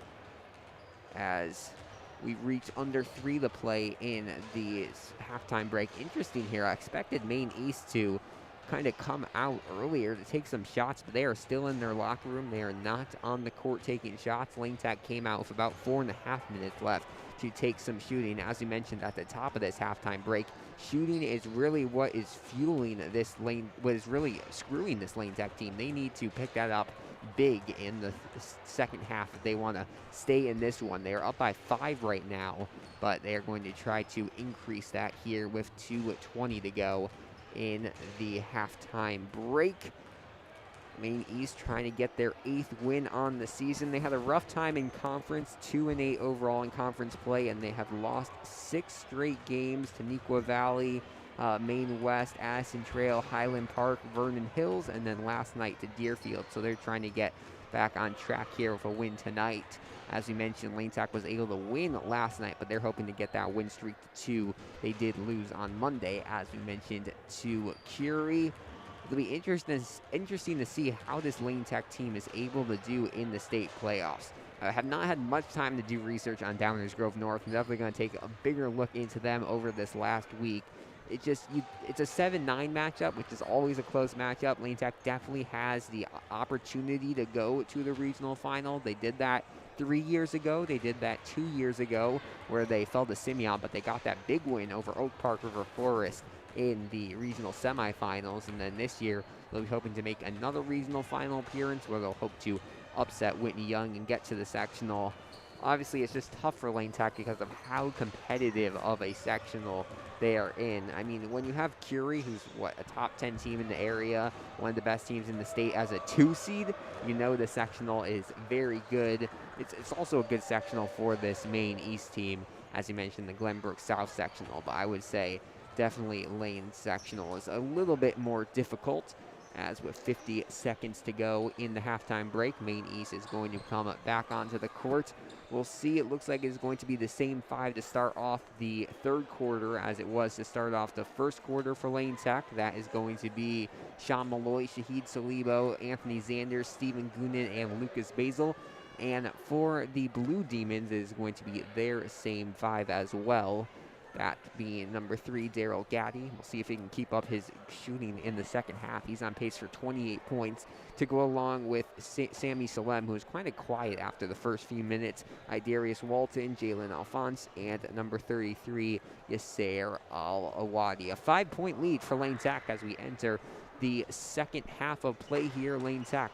as we reach under 3 to play in the halftime break. Interesting here. I expected Maine East to kind of come out earlier to take some shots, but they are still in their locker room. They are not on the court taking shots. Lane Tech came out with about 4.5 minutes left to take some shooting. As we mentioned at the top of this halftime break, shooting is really what is fueling this what is really screwing this Lane Tech team. They need to pick that up big in the second half if they want to stay in this one. They're up by 5 right now, but they are going to try to increase that here with 2:20 to go in the halftime break. Maine East trying to get their 8th win on the season. They had a rough time in conference, 2-8 overall in conference play, and they have lost 6 straight games to Neuqua Valley, Maine West, Addison Trail, Highland Park, Vernon Hills, and then last night to Deerfield. So they're trying to get back on track here with a win tonight. As we mentioned, Lane Tech was able to win last night, but they're hoping to get that win streak to 2. They did lose on Monday, as we mentioned, to Curie. It'll be interesting to see how this Lane Tech team is able to do in the state playoffs. I have not had much time to do research on Downers Grove North. I'm definitely going to take a bigger look into them over this last week. It's a 7-9 matchup, which is always a close matchup. Lane Tech definitely has the opportunity to go to the regional final. They did that 3 years ago. They did that 2 years ago where they fell to Simeon, but they got that big win over Oak Park River Forest in the regional semifinals. And then this year, they'll be hoping to make another regional final appearance where they'll hope to upset Whitney Young and get to the sectional. Obviously, it's just tough for Lane Tech because of how competitive of a sectional they are in. I mean, when you have Curie, who's a top 10 team in the area, one of the best teams in the state as a 2 seed, you know the sectional is very good. It's also a good sectional for this Maine East team, as you mentioned, the Glenbrook South sectional. But I would say definitely Lane sectional is a little bit more difficult, as with 50 seconds to go in the halftime break, Maine East is going to come back onto the court. We'll see. It looks like it's going to be the same 5 to start off the third quarter as it was to start off the first quarter for Lane Tech. That is going to be Sean Malloy, Shahid Salibo, Anthony Zander, Stephen Goonan, and Lucas Basil. And for the Blue Demons, it is going to be their same 5 as well. That being number 3, Daryl Gaddy. We'll see if he can keep up his shooting in the second half. He's on pace for 28 points to go along with Sammy Salem, who was kind of quiet after the first few minutes. Idarius Walton, Jalen Alphonse, and number 33, Yasser Al-Awadi. A 5-point lead for Lane Tech as we enter the second half of play here. Lane Tech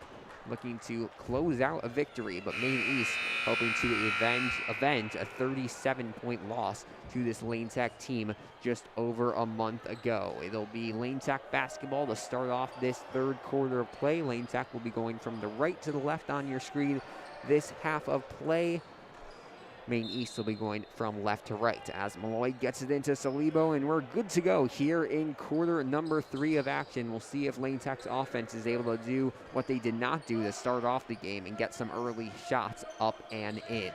looking to close out a victory, but Maine East hoping to avenge a 37-point loss to this Lane Tech team just over a month ago. It'll be Lane Tech basketball to start off this third quarter of play. Lane Tech will be going from the right to the left on your screen this half of play. Maine East will be going from left to right as Malloy gets it into Salibo, and we're good to go here in quarter number 3 of action. We'll see if Lane Tech's offense is able to do what they did not do to start off the game and get some early shots up and in.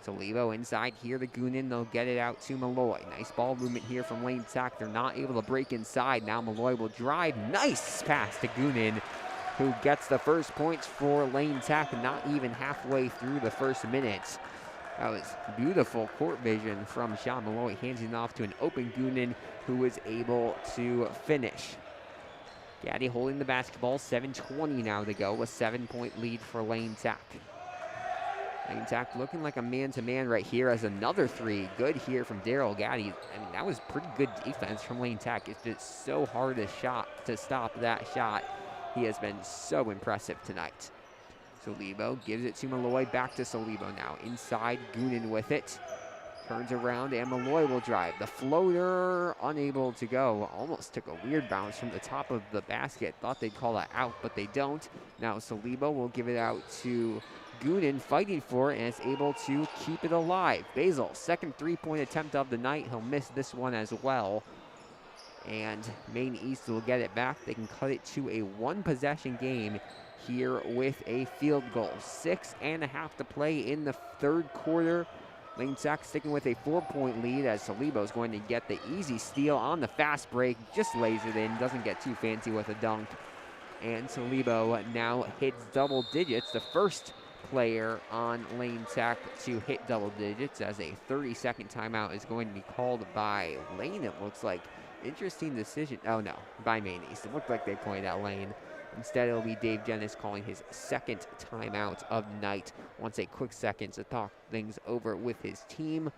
Salibo inside here to Goonan. They'll get it out to Malloy. Nice ball movement here from Lane Tech. They're not able to break inside. Now Malloy will drive. Nice pass to Goonan, who gets the first points for Lane Tech, not even halfway through the first minute. That was beautiful court vision from Sean Malloy, handing off to an open Goonan, who was able to finish. Gaddy holding the basketball, 7:20 now to go, a 7-point lead for Lane Tech. Lane Tech looking like a man-to-man right here as another 3. Good here from Daryl Gaddy. I mean, that was pretty good defense from Lane Tech. It's just so hard to stop that shot. He has been so impressive tonight. Salibo gives it to Malloy, back to Salibo now. Inside, Goonan with it. Turns around, and Malloy will drive. The floater, unable to go. Almost took a weird bounce from the top of the basket. Thought they'd call it out, but they don't. Now Salibo will give it out to Goonan, fighting for it, and is able to keep it alive. Basil, second 3-point attempt of the night. He'll miss this one as well. And Maine East will get it back. They can cut it to a 1-possession game here with a field goal. 6.5 to play in the third quarter. Lane Tech sticking with a 4-point lead as Salibo is going to get the easy steal on the fast break. Just lays it in, doesn't get too fancy with a dunk. And Salibo now hits double digits. The first player on Lane Tech to hit double digits, as a 30-second timeout is going to be called by Lane, it looks like. Interesting decision. Oh no, by Maine East. It looked like they pointed at Lane. Instead, it'll be Dave Jennis calling his second timeout of the night. Wants a quick second to talk things over with his team.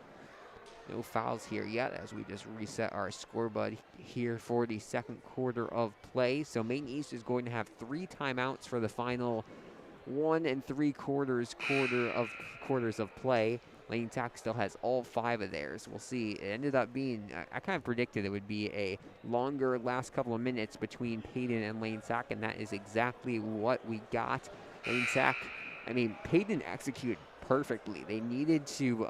No fouls here yet as we just reset our scoreboard here for the second quarter of play. So Maine East is going to have 3 timeouts for the final 1 3/4 quarters of play. Lane Tech still has all 5 of theirs. We'll see. It ended up being, I kind of predicted it would be a longer last couple of minutes between Payton and Lane Tech, and that is exactly what we got. Lane Tech, I mean, Payton executed perfectly. They needed to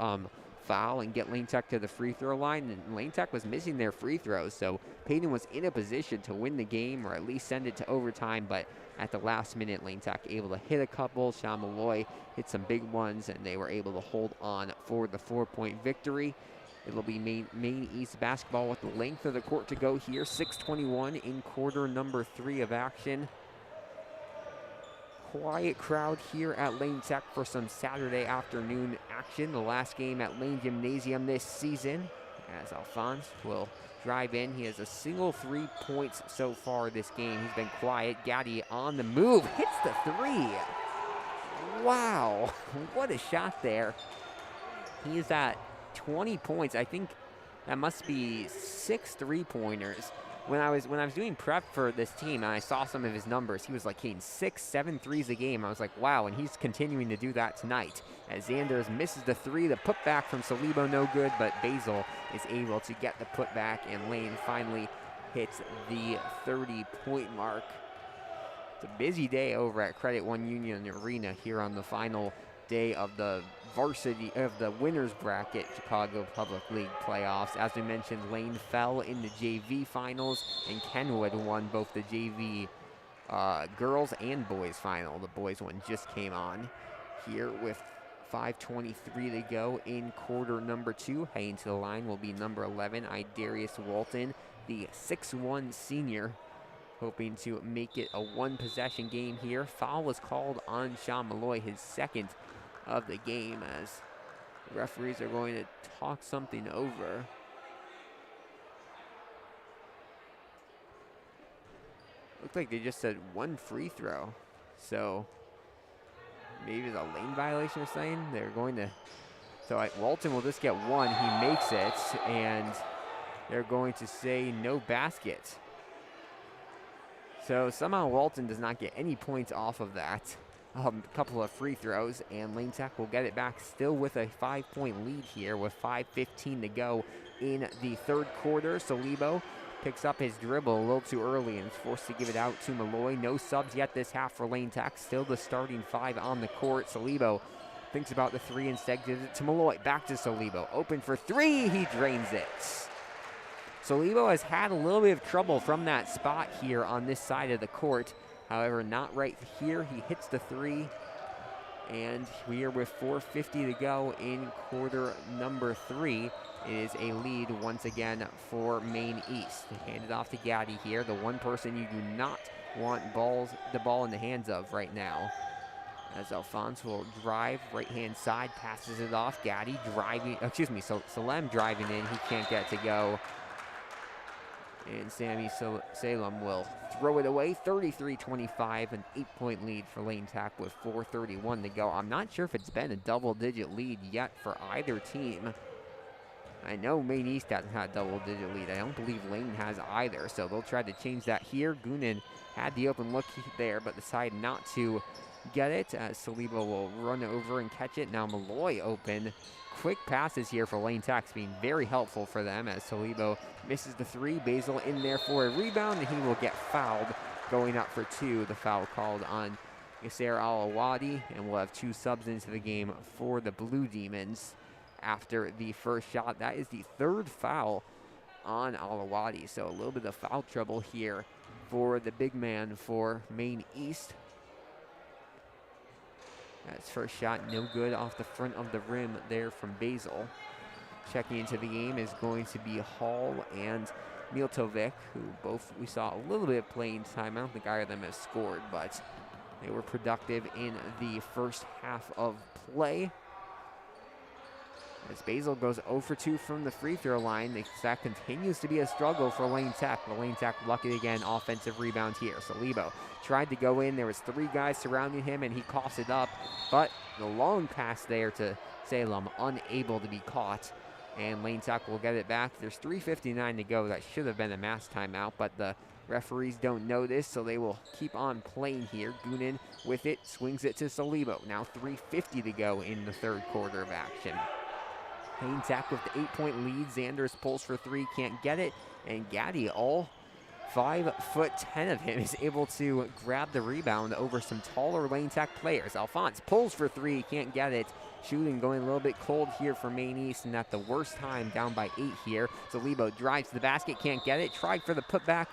foul and get Lane Tech to the free throw line, and Lane Tech was missing their free throws, so Payton was in a position to win the game or at least send it to overtime, but at the last minute, Lane Tech able to hit a couple. Sean Malloy hit some big ones, and they were able to hold on for the 4-point victory. It'll be Maine East basketball with the length of the court to go here. 6:21 in quarter number 3 of action. Quiet crowd here at Lane Tech for some Saturday afternoon action. The last game at Lane Gymnasium this season, as Alphonse will drive in. He has a single 3 points so far this game. He's been quiet. Gaddy on the move, hits the 3. Wow, what a shot there. He is at 20 points. I think that must be 6 3-pointers. When I was doing prep for this team and I saw some of his numbers, he was like hitting 6, 7 threes a game. I was like, wow, and he's continuing to do that tonight. As Zanders misses the 3, the putback from Salibo no good, but Basil is able to get the putback, and Lane finally hits the 30-point mark. It's a busy day over at Credit One Union Arena here on the final day of the winners bracket Chicago Public League playoffs. As we mentioned, Lane fell in the JV finals, and Kenwood won both the JV girls and boys final. The boys one just came on here with 5:23 to go in quarter number 2. Heading to the line will be number 11, Idarius Walton, the 6'1 senior, hoping to make it a 1-possession game here. Foul was called on Sean Malloy, his second of the game, as the referees are going to talk something over. Looks like they just said 1 free throw, so maybe it's a lane violation or something. They're going to, so Walton will just get 1. He makes it, and they're going to say no basket. So somehow Walton does not get any points off of that. A couple of free throws, and Lane Tech will get it back still with a 5-point lead here with 5:15 to go in the third quarter. Salibo picks up his dribble a little too early and is forced to give it out to Malloy. No subs yet this half for Lane Tech. Still the starting 5 on the court. Salibo thinks about the 3 instead, gives it to Malloy. Back to Salibo. Open for 3. He drains it. Salibo has had a little bit of trouble from that spot here on this side of the court. However, not right here. He hits the 3, and we are with 4:50 to go in quarter number 3. It is a lead once again for Maine East. Hand it off to Gaddy here, the one person you do not want the ball in the hands of right now. As Alphonse will drive right-hand side, passes it off. Gaddy driving, Salem driving in. He can't get it to go. And Sammy Salem will throw it away. 33-25, an 8-point lead for Lane Tech with 4:31 to go. I'm not sure if it's been a double-digit lead yet for either team. I know Maine East hasn't had a double-digit lead. I don't believe Lane has either, so they'll try to change that here. Goonan had the open look there, but decided not to get it. Salibo will run over and catch it. Now Malloy open. Quick passes here for Lane Tech, being very helpful for them as Salibo misses the 3. Basil in there for a rebound, and he will get fouled going up for 2. The foul called on Yasser Al-Awadi, and we'll have 2 subs into the game for the Blue Demons after the first shot. That is the 3rd foul on Al-Awadi, so a little bit of foul trouble here for the big man for Maine East. That's first shot, no good off the front of the rim there from Basil. Checking into the game is going to be Hall and Miltovic, who both we saw a little bit of playing time. I don't think either of them have scored, but they were productive in the first half of play. As Basil goes 0 for 2 from the free throw line, that continues to be a struggle for Lane Tech. But Lane Tech lucky again, offensive rebound here. Salibo tried to go in. There was 3 guys surrounding him, and he coughs it up. But the long pass there to Salem, unable to be caught. And Lane Tech will get it back. There's 3:59 to go. That should have been a mass timeout, but the Referees don't know this, so they will keep on playing here. Goonan with it, swings it to Salibo. Now 3:50 to go in the third quarter of action. Lane Tech with the 8-point lead. Zanders pulls for three, can't get it. And Gaddy, all 5'10" of him, is able to grab the rebound over some taller Lane Tech players. Alphonse pulls for three, can't get it. Shooting going a little bit cold here for Maine East, and at the worst time, down by 8 here. Salibo drives to the basket, can't get it. Tried for the putback,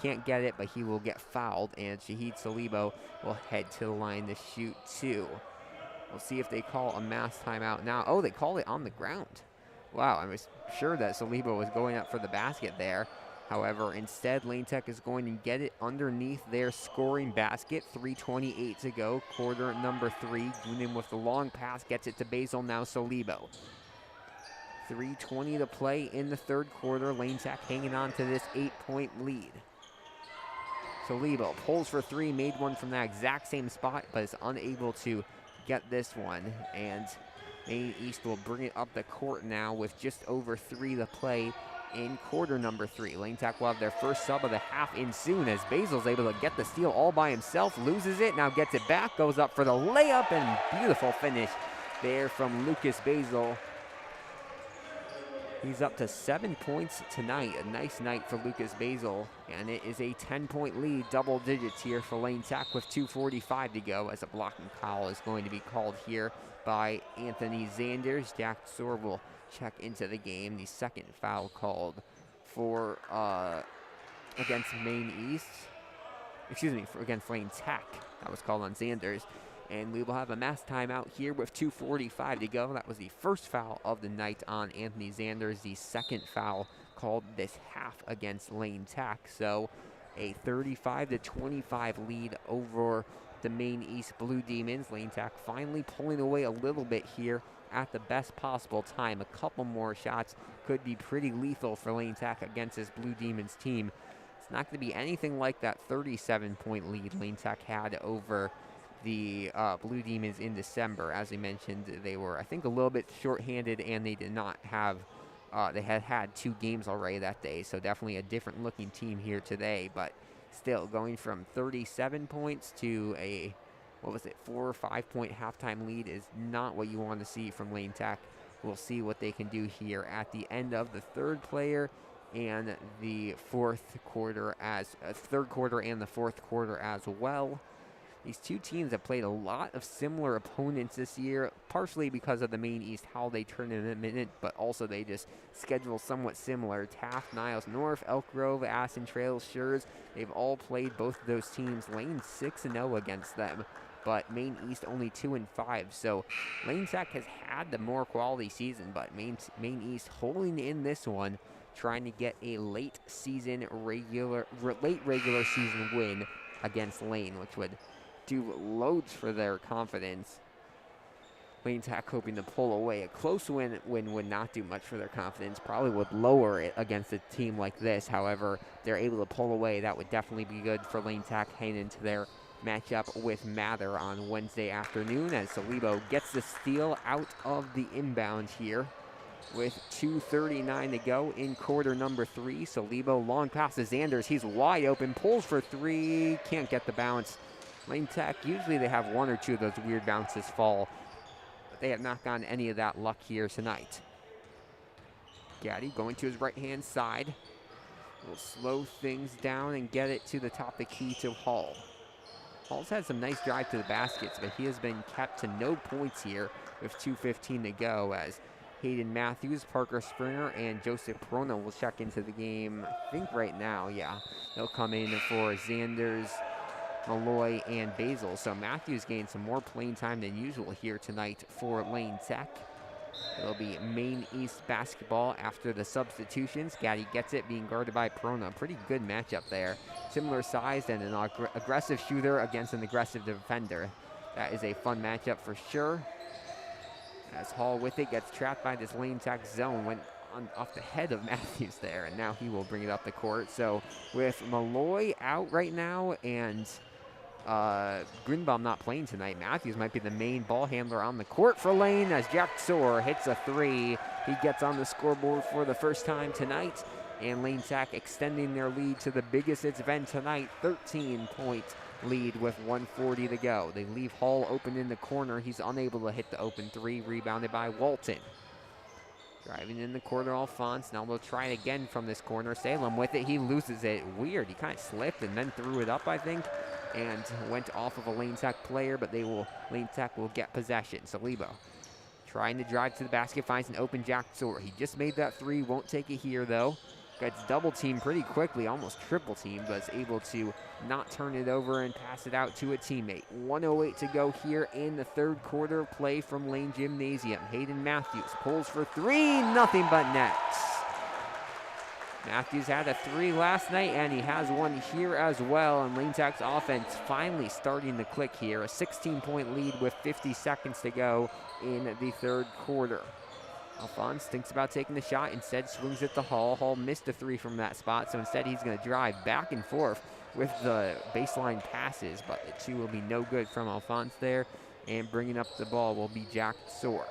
can't get it, but he will get fouled, and Shahid Salibo will head to the line to shoot 2. We'll see if they call a mass timeout now. Oh, they call it on the ground. Wow, I was sure that Salibo was going up for the basket there. However, instead, Lane Tech is going to get it underneath their scoring basket. 3:28 to go, quarter number 3. Goonan with the long pass, gets it to Basil, now Salibo. 3:20 to play in the third quarter. Lane Tech hanging on to this 8-point lead. Salibo pulls for three, made one from that exact same spot, but is unable to get this one. And Maine East will bring it up the court now with just over 3 to play in quarter number 3. Lane Tech will have their first sub of the half in soon, as Basil's able to get the steal all by himself, loses it, now gets it back, goes up for the layup, and beautiful finish there from Lucas Basil. He's up to 7 points tonight. A nice night for Lucas Basil, and it is a 10-point lead, double digits here for Lane Tech with 2:45 to go, as a blocking foul is going to be called here by Anthony Zanders. Jack Soar will check into the game. The second foul called for against Maine East. Excuse me, against Lane Tech. That was called on Zanders. And we will have a mass timeout here with 2:45 to go. That was the first foul of the night on Anthony Zanders. The second foul called this half against Lane Tech. So a 35-25 lead over the Maine East Blue Demons. Lane Tech finally pulling away a little bit here at the best possible time. A couple more shots could be pretty lethal for Lane Tech against this Blue Demons team. It's not going to be anything like that 37-point lead Lane Tech had over the Blue Demons in December. As we mentioned, they were, I think, a little bit shorthanded, and they did not have, they had 2 games already that day, so definitely a different looking team here today. But still, going from 37 points to a, 4 or 5 point halftime lead is not what you want to see from Lane Tech. We'll see what they can do here at the end of the third quarter and the fourth quarter and the fourth quarter as well. These two teams have played a lot of similar opponents this year, partially because of the Maine East Holiday Tournament, but also they just schedule somewhat similar. Taft, Niles North, Elk Grove, Aston Trails, Schurz, they've all played both of those teams. Lane 6-0 against them, but Maine East only 2-5. So Lane Tech has had the more quality season, but Maine East holding in this one, trying to get a late regular season win against Lane, which would do loads for their confidence. Lane Tech hoping to pull away. A close win would not do much for their confidence, probably would lower it against a team like this. However, they're able to pull away. That would definitely be good for Lane Tech heading into their matchup with Mather on Wednesday afternoon, as Salibo gets the steal out of the inbound here with 2:39 to go in quarter number 3. Salibo long pass to Zanders. He's wide open, pulls for 3, can't get the bounce. Lane Tech, usually they have 1 or 2 of those weird bounces fall, but they have not gotten any of that luck here tonight. Gaddy going to his right-hand side. Will slow things down and get it to the top of the key to Hall. Hall's had some nice drive to the baskets, but he has been kept to no points here with 2:15 to go, as Hayden Matthews, Parker Springer, and Joseph Perona will check into the game, I think right now, yeah. They'll come in for Zanders, Malloy, and Basil. So Matthews gained some more playing time than usual here tonight for Lane Tech. It'll be Maine East basketball after the substitutions. Gaddy gets it, being guarded by Perona. Pretty good matchup there. Similar size and an aggressive shooter against an aggressive defender. That is a fun matchup for sure. As Hall with it gets trapped by this Lane Tech zone, went off the head of Matthews there, and now he will bring it up the court. So with Malloy out right now and Grinbaum not playing tonight, Matthews might be the main ball handler on the court for Lane, as Jack Soar hits a 3. He gets on the scoreboard for the first time tonight, And Lane Sack extending their lead to the biggest it's been tonight, 13-point lead with 1:40 to go. They leave Hall open in the corner. He's unable to hit the open three, rebounded by Walton. Driving in the corner, Alphonse. Now they'll try it again from this corner. Salem with it. He loses it. Weird. He kind of slipped and then threw it up, I think, and went off of a Lane Sack player, but Lane Sack will get possession. Salibo trying to drive to the basket, finds an open Jack Sor. He just made that three. Won't take it here, though. Gets double teamed pretty quickly, almost triple teamed, but is able to not turn it over and pass it out to a teammate. 1:08 to go here in the third quarter. Play from Lane Gymnasium. Hayden Matthews pulls for three, nothing but nets. Matthews had a three last night, and he has one here as well. And Lane Sack's offense finally starting to click here. A 16-point lead with 50 seconds to go in the third quarter. Alphonse thinks about taking the shot, instead swings it to Hall. Hall missed a three from that spot, so instead he's going to drive back and forth with the baseline passes, but the two will be no good from Alphonse there, and bringing up the ball will be Jack Sor.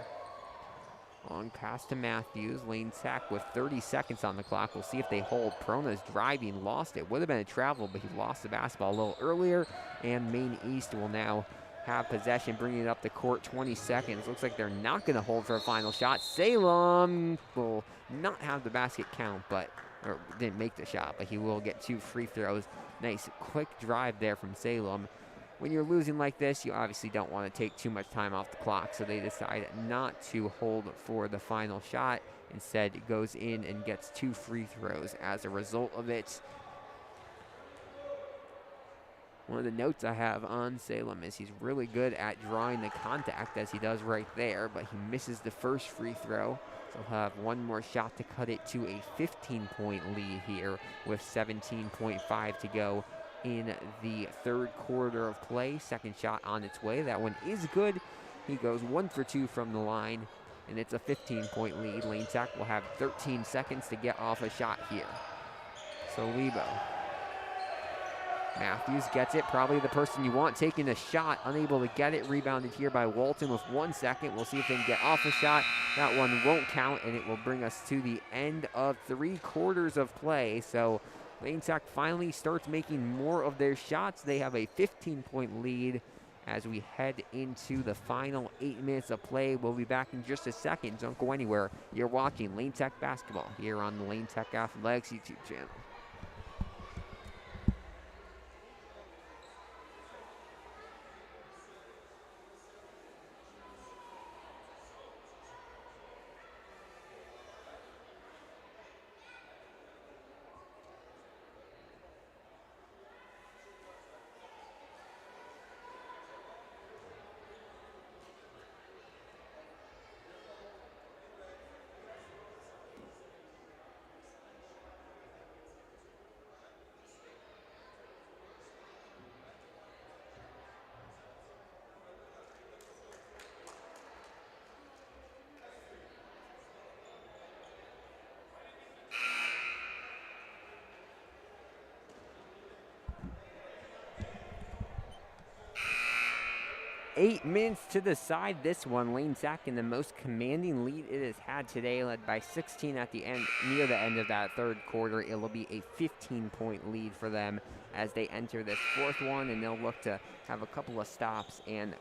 Long pass to Matthews. Lane Sack with 30 seconds on the clock. We'll see if they hold. Prona's driving, lost it. Would have been a travel, but he lost the basketball a little earlier, and Maine East will now have possession, bringing it up the court. 20 seconds. Looks like they're not going to hold for a final shot. Salem will not have the basket count, or didn't make the shot, but he will get 2 free throws. Nice quick drive there from Salem. When you're losing like this, you obviously don't want to take too much time off the clock, so they decide not to hold for the final shot. Instead, it goes in and gets 2 free throws as a result of it. One of the notes I have on Salem is he's really good at drawing the contact, as he does right there, but he misses the first free throw. So he'll have one more shot to cut it to a 15-point lead here with 17.5 to go in the third quarter of play. Second shot on its way. That one is good. He goes 1 for 2 from the line, and it's a 15-point lead. Lane Sack will have 13 seconds to get off a shot here. So Lebo. Matthews gets it, probably the person you want taking a shot, unable to get it. Rebounded here by Walton with 1 second. We'll see if they can get off a shot. That one won't count, and it will bring us to the end of 3 quarters of play. So Lane Sack finally starts making more of their shots. They have a 15-point lead as we head into the final 8 minutes of play. We'll be back in just a second. Don't go anywhere. You're watching Lane Tech Basketball here on the Lane Tech Athletics YouTube channel. Eight minutes to decide this one. Lane Sack in the most commanding lead it has had today, led by 16 at the end, near the end of that third quarter. It'll be a 15-point lead for them as they enter this fourth one, and they'll look to have a couple of stops and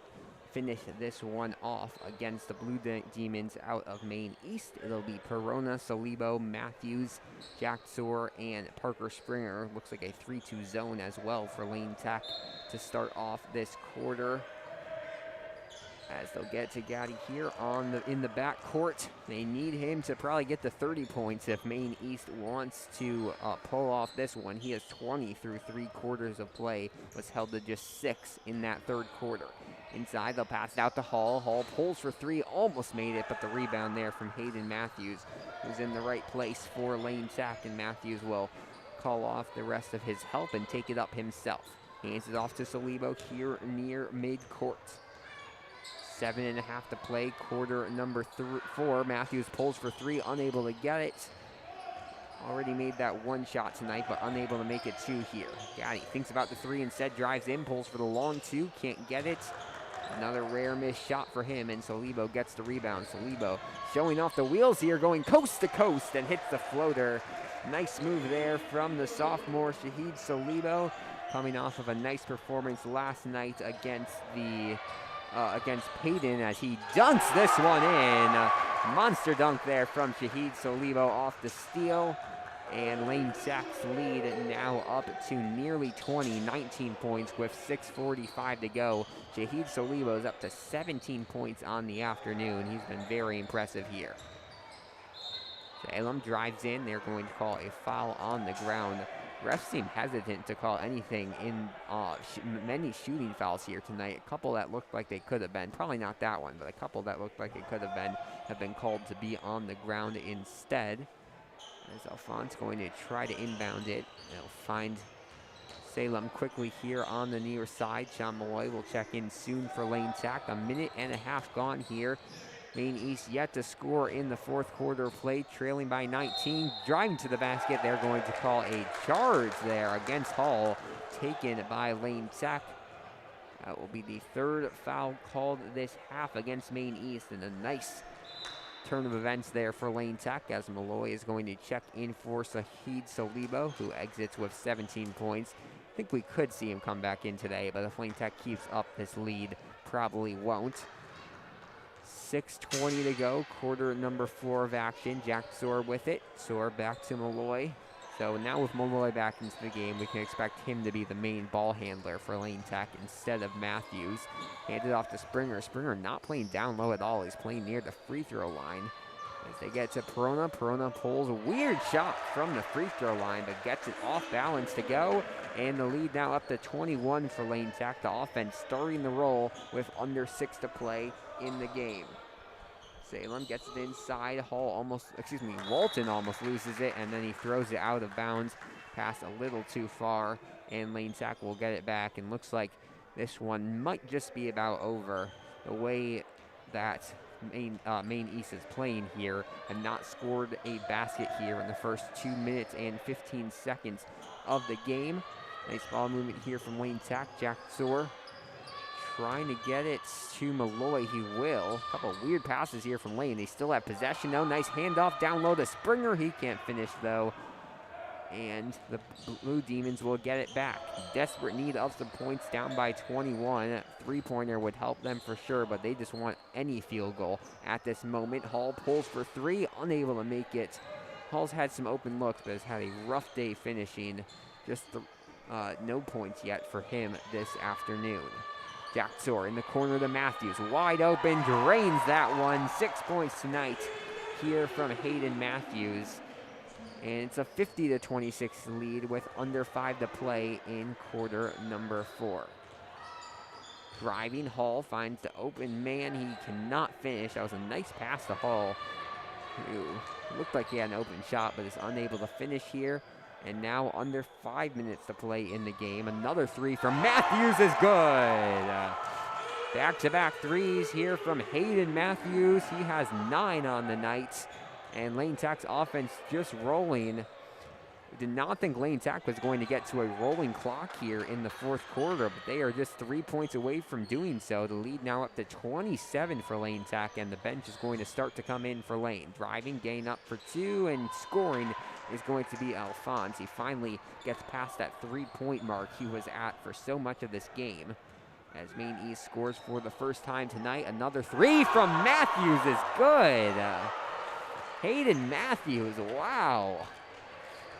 finish this one off against the Blue Demons out of Maine East. It'll be Perona, Salibo, Matthews, Jack Sor, and Parker Springer. Looks like a 3-2 zone as well for Lane Tech to start off this quarter, as they'll get to Gaddy here in the backcourt. They need him to probably get to 30 points if Maine East wants to pull off this one. He has 20 through 3 quarters of play, was held to just 6 in that third quarter. Inside, they'll pass it out to Hall. Hall pulls for 3, almost made it, but the rebound there from Hayden Matthews, who's in the right place for Lane Sack, and Matthews will call off the rest of his help and take it up himself. Hands it off to Salibo here near midcourt. 7.5 to play, quarter number 4. Matthews pulls for 3, unable to get it. Already made that 1 shot tonight, but unable to make it 2 here. Gaddy thinks about the 3, instead drives in, pulls for the long 2, can't get it. Another rare missed shot for him, and Salibo gets the rebound. Salibo showing off the wheels here, going coast to coast, and hits the floater. Nice move there from the sophomore Shahid Salibo, coming off of a nice performance last night against Peyton as he dunks this one in. Monster dunk there from Shahid Salibo off the steal. And Lane Tech's lead now up to nearly 20, 19 points with 6:45 to go. Shahid Salibo is up to 17 points on the afternoon. He's been very impressive here. Salem drives in. They're going to call a foul on the ground. Refs seem hesitant to call anything in many shooting fouls here tonight. A couple that looked like they could have been, probably not that one, but a couple that looked like it could have been called to be on the ground instead. As Alphonse going to try to inbound it. They'll find Salem quickly here on the near side. Sean Malloy will check in soon for Lane Tech. A minute and a half gone here. Maine East yet to score in the fourth quarter of play, trailing by 19. Driving to the basket, they're going to call a charge there against Hall, taken by Lane Tech. That will be the third foul called this half against Maine East, and a nice turn of events there for Lane Tech as Malloy is going to check in for Shahid Salibo, who exits with 17 points. I think we could see him come back in today, but if Lane Tech keeps up this lead, probably won't. 6:20 to go, quarter number 4 of action. Jack Soar with it. Soar back to Malloy. So now with Malloy back into the game, we can expect him to be the main ball handler for Lane Tech instead of Matthews. Handed off to Springer. Springer not playing down low at all. He's playing near the free throw line. As they get to Perona, Perona pulls a weird shot from the free throw line, but gets it off balance to go. And the lead now up to 21 for Lane Tech. The offense starting the roll with under 6 to play in the game. Salem gets it inside. Walton almost loses it, and then he throws it out of bounds. Pass a little too far, and Lane Tech will get it back. And looks like this one might just be about over. The way that Maine East is playing here, and not scored a basket here in the first 2 minutes and 15 seconds of the game. Nice ball movement here from Lane Tech. Jack Soar trying to get it to Malloy. He will. A couple of weird passes here from Lane. They still have possession though. Nice handoff down low to Springer. He can't finish though. And the Blue Demons will get it back. Desperate need of some points, down by 21. Three-pointer would help them for sure, but they just want any field goal at this moment. Hall pulls for 3, unable to make it. Hall's had some open looks, but has had a rough day finishing. Just no points yet for him this afternoon. Jack Soar in the corner to Matthews. Wide open, drains that one. 6 points tonight here from Hayden Matthews. And it's a 50-26 lead with under 5 to play in quarter number 4. Driving, Hall finds the open man. He cannot finish. That was a nice pass to Hall, who looked like he had an open shot, but is unable to finish here. And now under 5 minutes to play in the game. Another 3 from Matthews is good. Back-to-back threes here from Hayden Matthews. He has 9 on the night. And Lane Tech's offense just rolling. We did not think Lane Tech was going to get to a rolling clock here in the fourth quarter, but they are just 3 points away from doing so. The lead now up to 27 for Lane Tech, and the bench is going to start to come in for Lane. Driving, gain up for 2, and scoring is going to be Alphonse. He finally gets past that 3-point mark he was at for so much of this game. As Maine East scores for the first time tonight, another 3 from Matthews is good. Hayden Matthews, wow.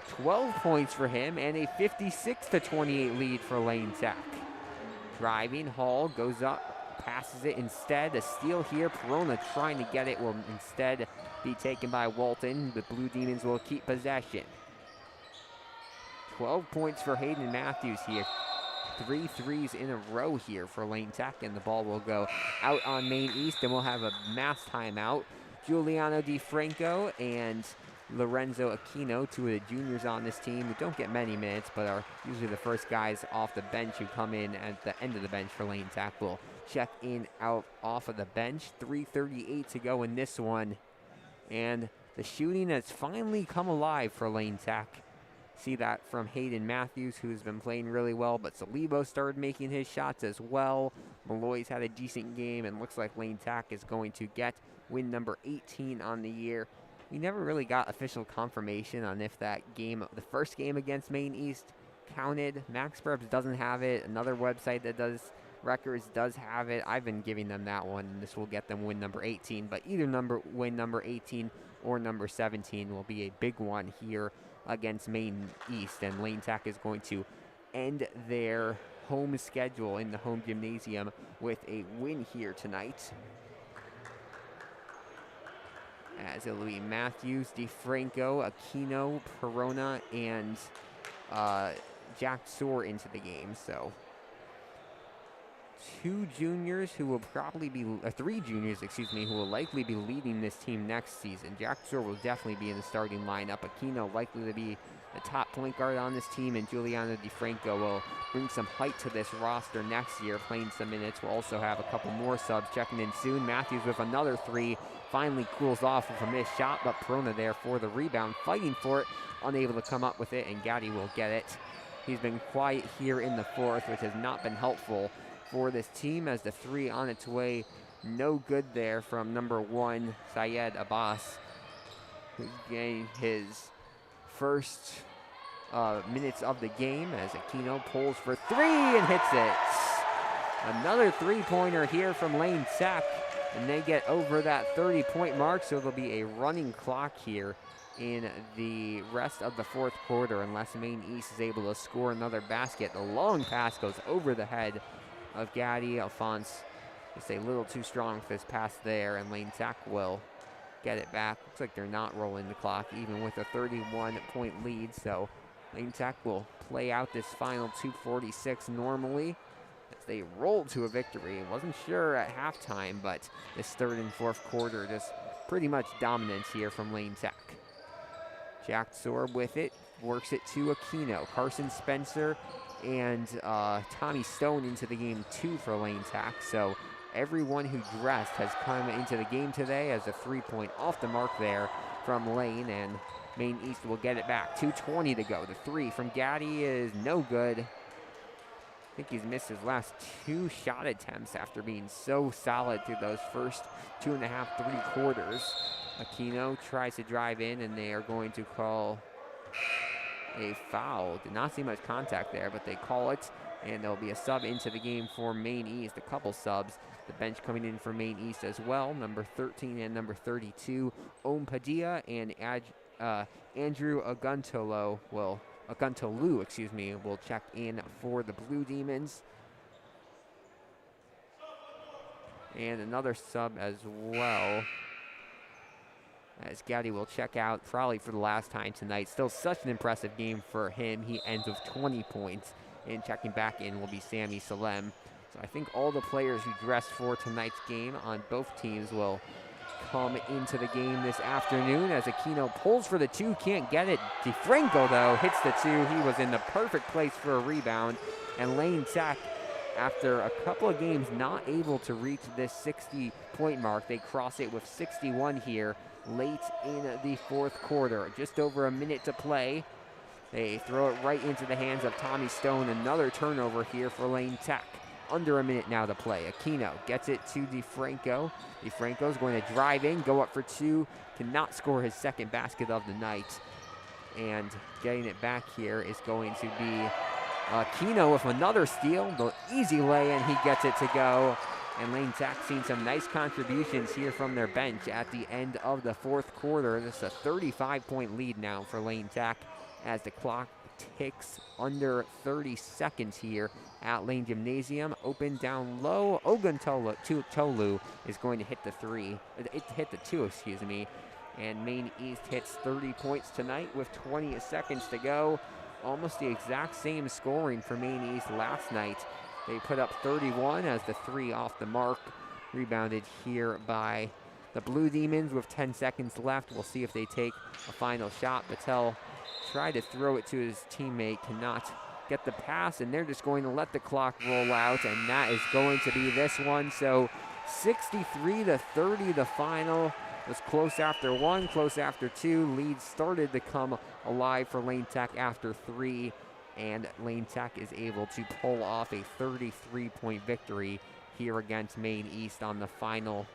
12 points for him and a 56-28 lead for Lane Tech. Driving, Hall goes up, passes it instead. A steal here. Perona trying to get it will instead be taken by Walton. The Blue Demons will keep possession. 12 points for Hayden Matthews here. 3 threes in a row here for Lane Tech, and the ball will go out on Maine East, and we'll have a mass timeout. Giuliano DiFranco and Lorenzo Aquino, 2 of the juniors on this team who don't get many minutes, but are usually the first guys off the bench who come in at the end of the bench for Lane Tech, will check in out off of the bench. 3:38 to go in this one, and the shooting has finally come alive for Lane Tech. See that from Hayden Matthews, who's been playing really well, but Salibo started making his shots as well. Malloy's had a decent game, and looks like Lane Tech is going to get win number 18 on the year We never really got official confirmation on if that game, the first game against Maine East, counted. Max Preps doesn't have it. Another website that does records does have it. I've been giving them that one, and this will get them win number 18. But either win number 18 or number 17 will be a big one here against Maine East. And Lane Tech is going to end their home schedule in the home gymnasium with a win here tonight. As it'll be Matthews, DeFranco, Aquino, Perona, and Jack Soar into the game. So three juniors, who will likely be leading this team next season. Jack Soar will definitely be in the starting lineup. Aquino likely to be the top point guard on this team, and Giuliano DeFranco will bring some height to this roster next year, playing some minutes. We'll also have a couple more subs checking in soon. Matthews with another three, finally cools off with a missed shot, but Perona there for the rebound, fighting for it, unable to come up with it, and Gaddy will get it. He's been quiet here in the fourth, which has not been helpful for this team, as the three on its way, no good there from number 1, Syed Abbas, who's getting his first minutes of the game, as Aquino pulls for three and hits it. Another three-pointer here from Lane Tech, and they get over that 30-point mark, so there'll be a running clock here in the rest of the fourth quarter unless Maine East is able to score another basket. The long pass goes over the head of Gaddy. Alphonse is a little too strong for this pass there, and Lane Tech will get it back. Looks like they're not rolling the clock even with a 31-point lead, so Lane Tech will play out this final 2:46 normally as they roll to a victory. Wasn't sure at halftime, but this third and fourth quarter just pretty much dominance here from Lane Tech. Jack Sorb with it, works it to Aquino. Carson Spencer and Tommy Stone into the game too for Lane Tech. So everyone who dressed has come into the game today as a 3-point off the mark there from Lane, and Maine East will get it back. 2:20 to go. The three from Gaddy is no good. I think he's missed his last 2 shot attempts after being so solid through those first 2.5, 3 quarters. Aquino tries to drive in, and they are going to call a foul. Did not see much contact there, but they call it, and there'll be a sub into the game for Maine East. A couple subs. The bench coming in for Maine East as well. Number 13 and number 32, Om Padilla, and Andrew Aguntolu will check in for the Blue Demons. And another sub as well, as Gaddy will check out probably for the last time tonight. Still such an impressive game for him. He ends with 20 points, and checking back in will be Sammy Salem. So I think all the players who dressed for tonight's game on both teams will come into the game this afternoon, as Aquino pulls for the 2, can't get it. DeFranco, though, hits the 2. He was in the perfect place for a rebound, and Lane Tech, after a couple of games not able to reach this 60-point mark, they cross it with 61 here late in the fourth quarter. Just over a minute to play. They throw it right into the hands of Tommy Stone. Another turnover here for Lane Tech. Under a minute now to play. Aquino gets it to DeFranco. DeFranco's going to drive in, go up for 2, cannot score his second basket of the night. And getting it back here is going to be Aquino with another steal. The easy lay, and he gets it to go. And Lane Tech seen some nice contributions here from their bench at the end of the fourth quarter. This is a 35-point lead now for Lane Tech as the clock ticks under 30 seconds here at Lane Gymnasium. Open down low. Oguntolu is going to hit the 2, and Maine East hits 30 points tonight with 20 seconds to go. Almost the exact same scoring for Maine East last night. They put up 31 as the 3 off the mark. Rebounded here by the Blue Demons with 10 seconds left. We'll see if they take a final shot. Patel tried to throw it to his teammate, cannot get the pass, and they're just going to let the clock roll out, and that is going to be this one. So 63-30 the final. It was close after 1, close after 2. Lead started to come alive for Lane Tech after 3, and Lane Tech is able to pull off a 33-point victory here against Maine East on the final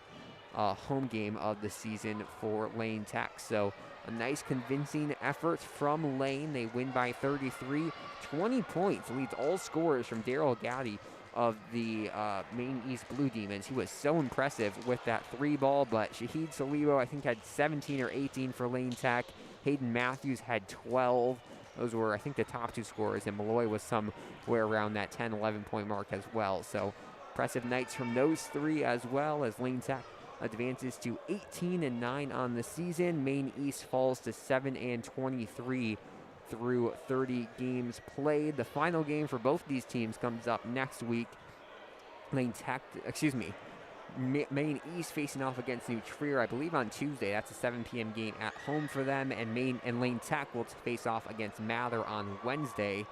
home game of the season for Lane Tech. So a nice convincing effort from Lane. They win by 33, 20 points. Leads all scorers from Daryl Gaddy of the Maine East Blue Demons. He was so impressive with that 3-ball, but Shahid Salibo, I think, had 17 or 18 for Lane Tech. Hayden Matthews had 12. Those were, I think, the top 2 scorers, and Malloy was somewhere around that 10, 11-point mark as well. So impressive nights from those 3 as well, as Lane Tech advances to 18-9 on the season. Maine East falls to 7-23 through 30 games played. The final game for both these teams comes up next week. Maine East facing off against New Trier, I believe, on Tuesday. That's a 7 p.m. game at home for them. And Lane Tech will face off against Mather on Wednesday.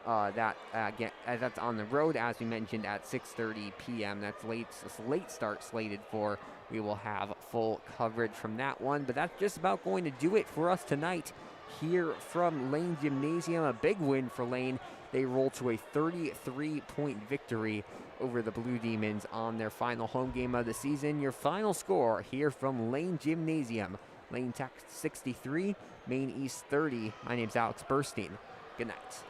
That's on the road, as we mentioned, at 6:30 p.m. That's late start slated for. We will have full coverage from that one. But that's just about going to do it for us tonight here from Lane Gymnasium. A big win for Lane. They roll to a 33-point victory over the Blue Demons on their final home game of the season. Your final score here from Lane Gymnasium: Lane Tech 63, Maine East 30. My name's Alex Burstein. Good night.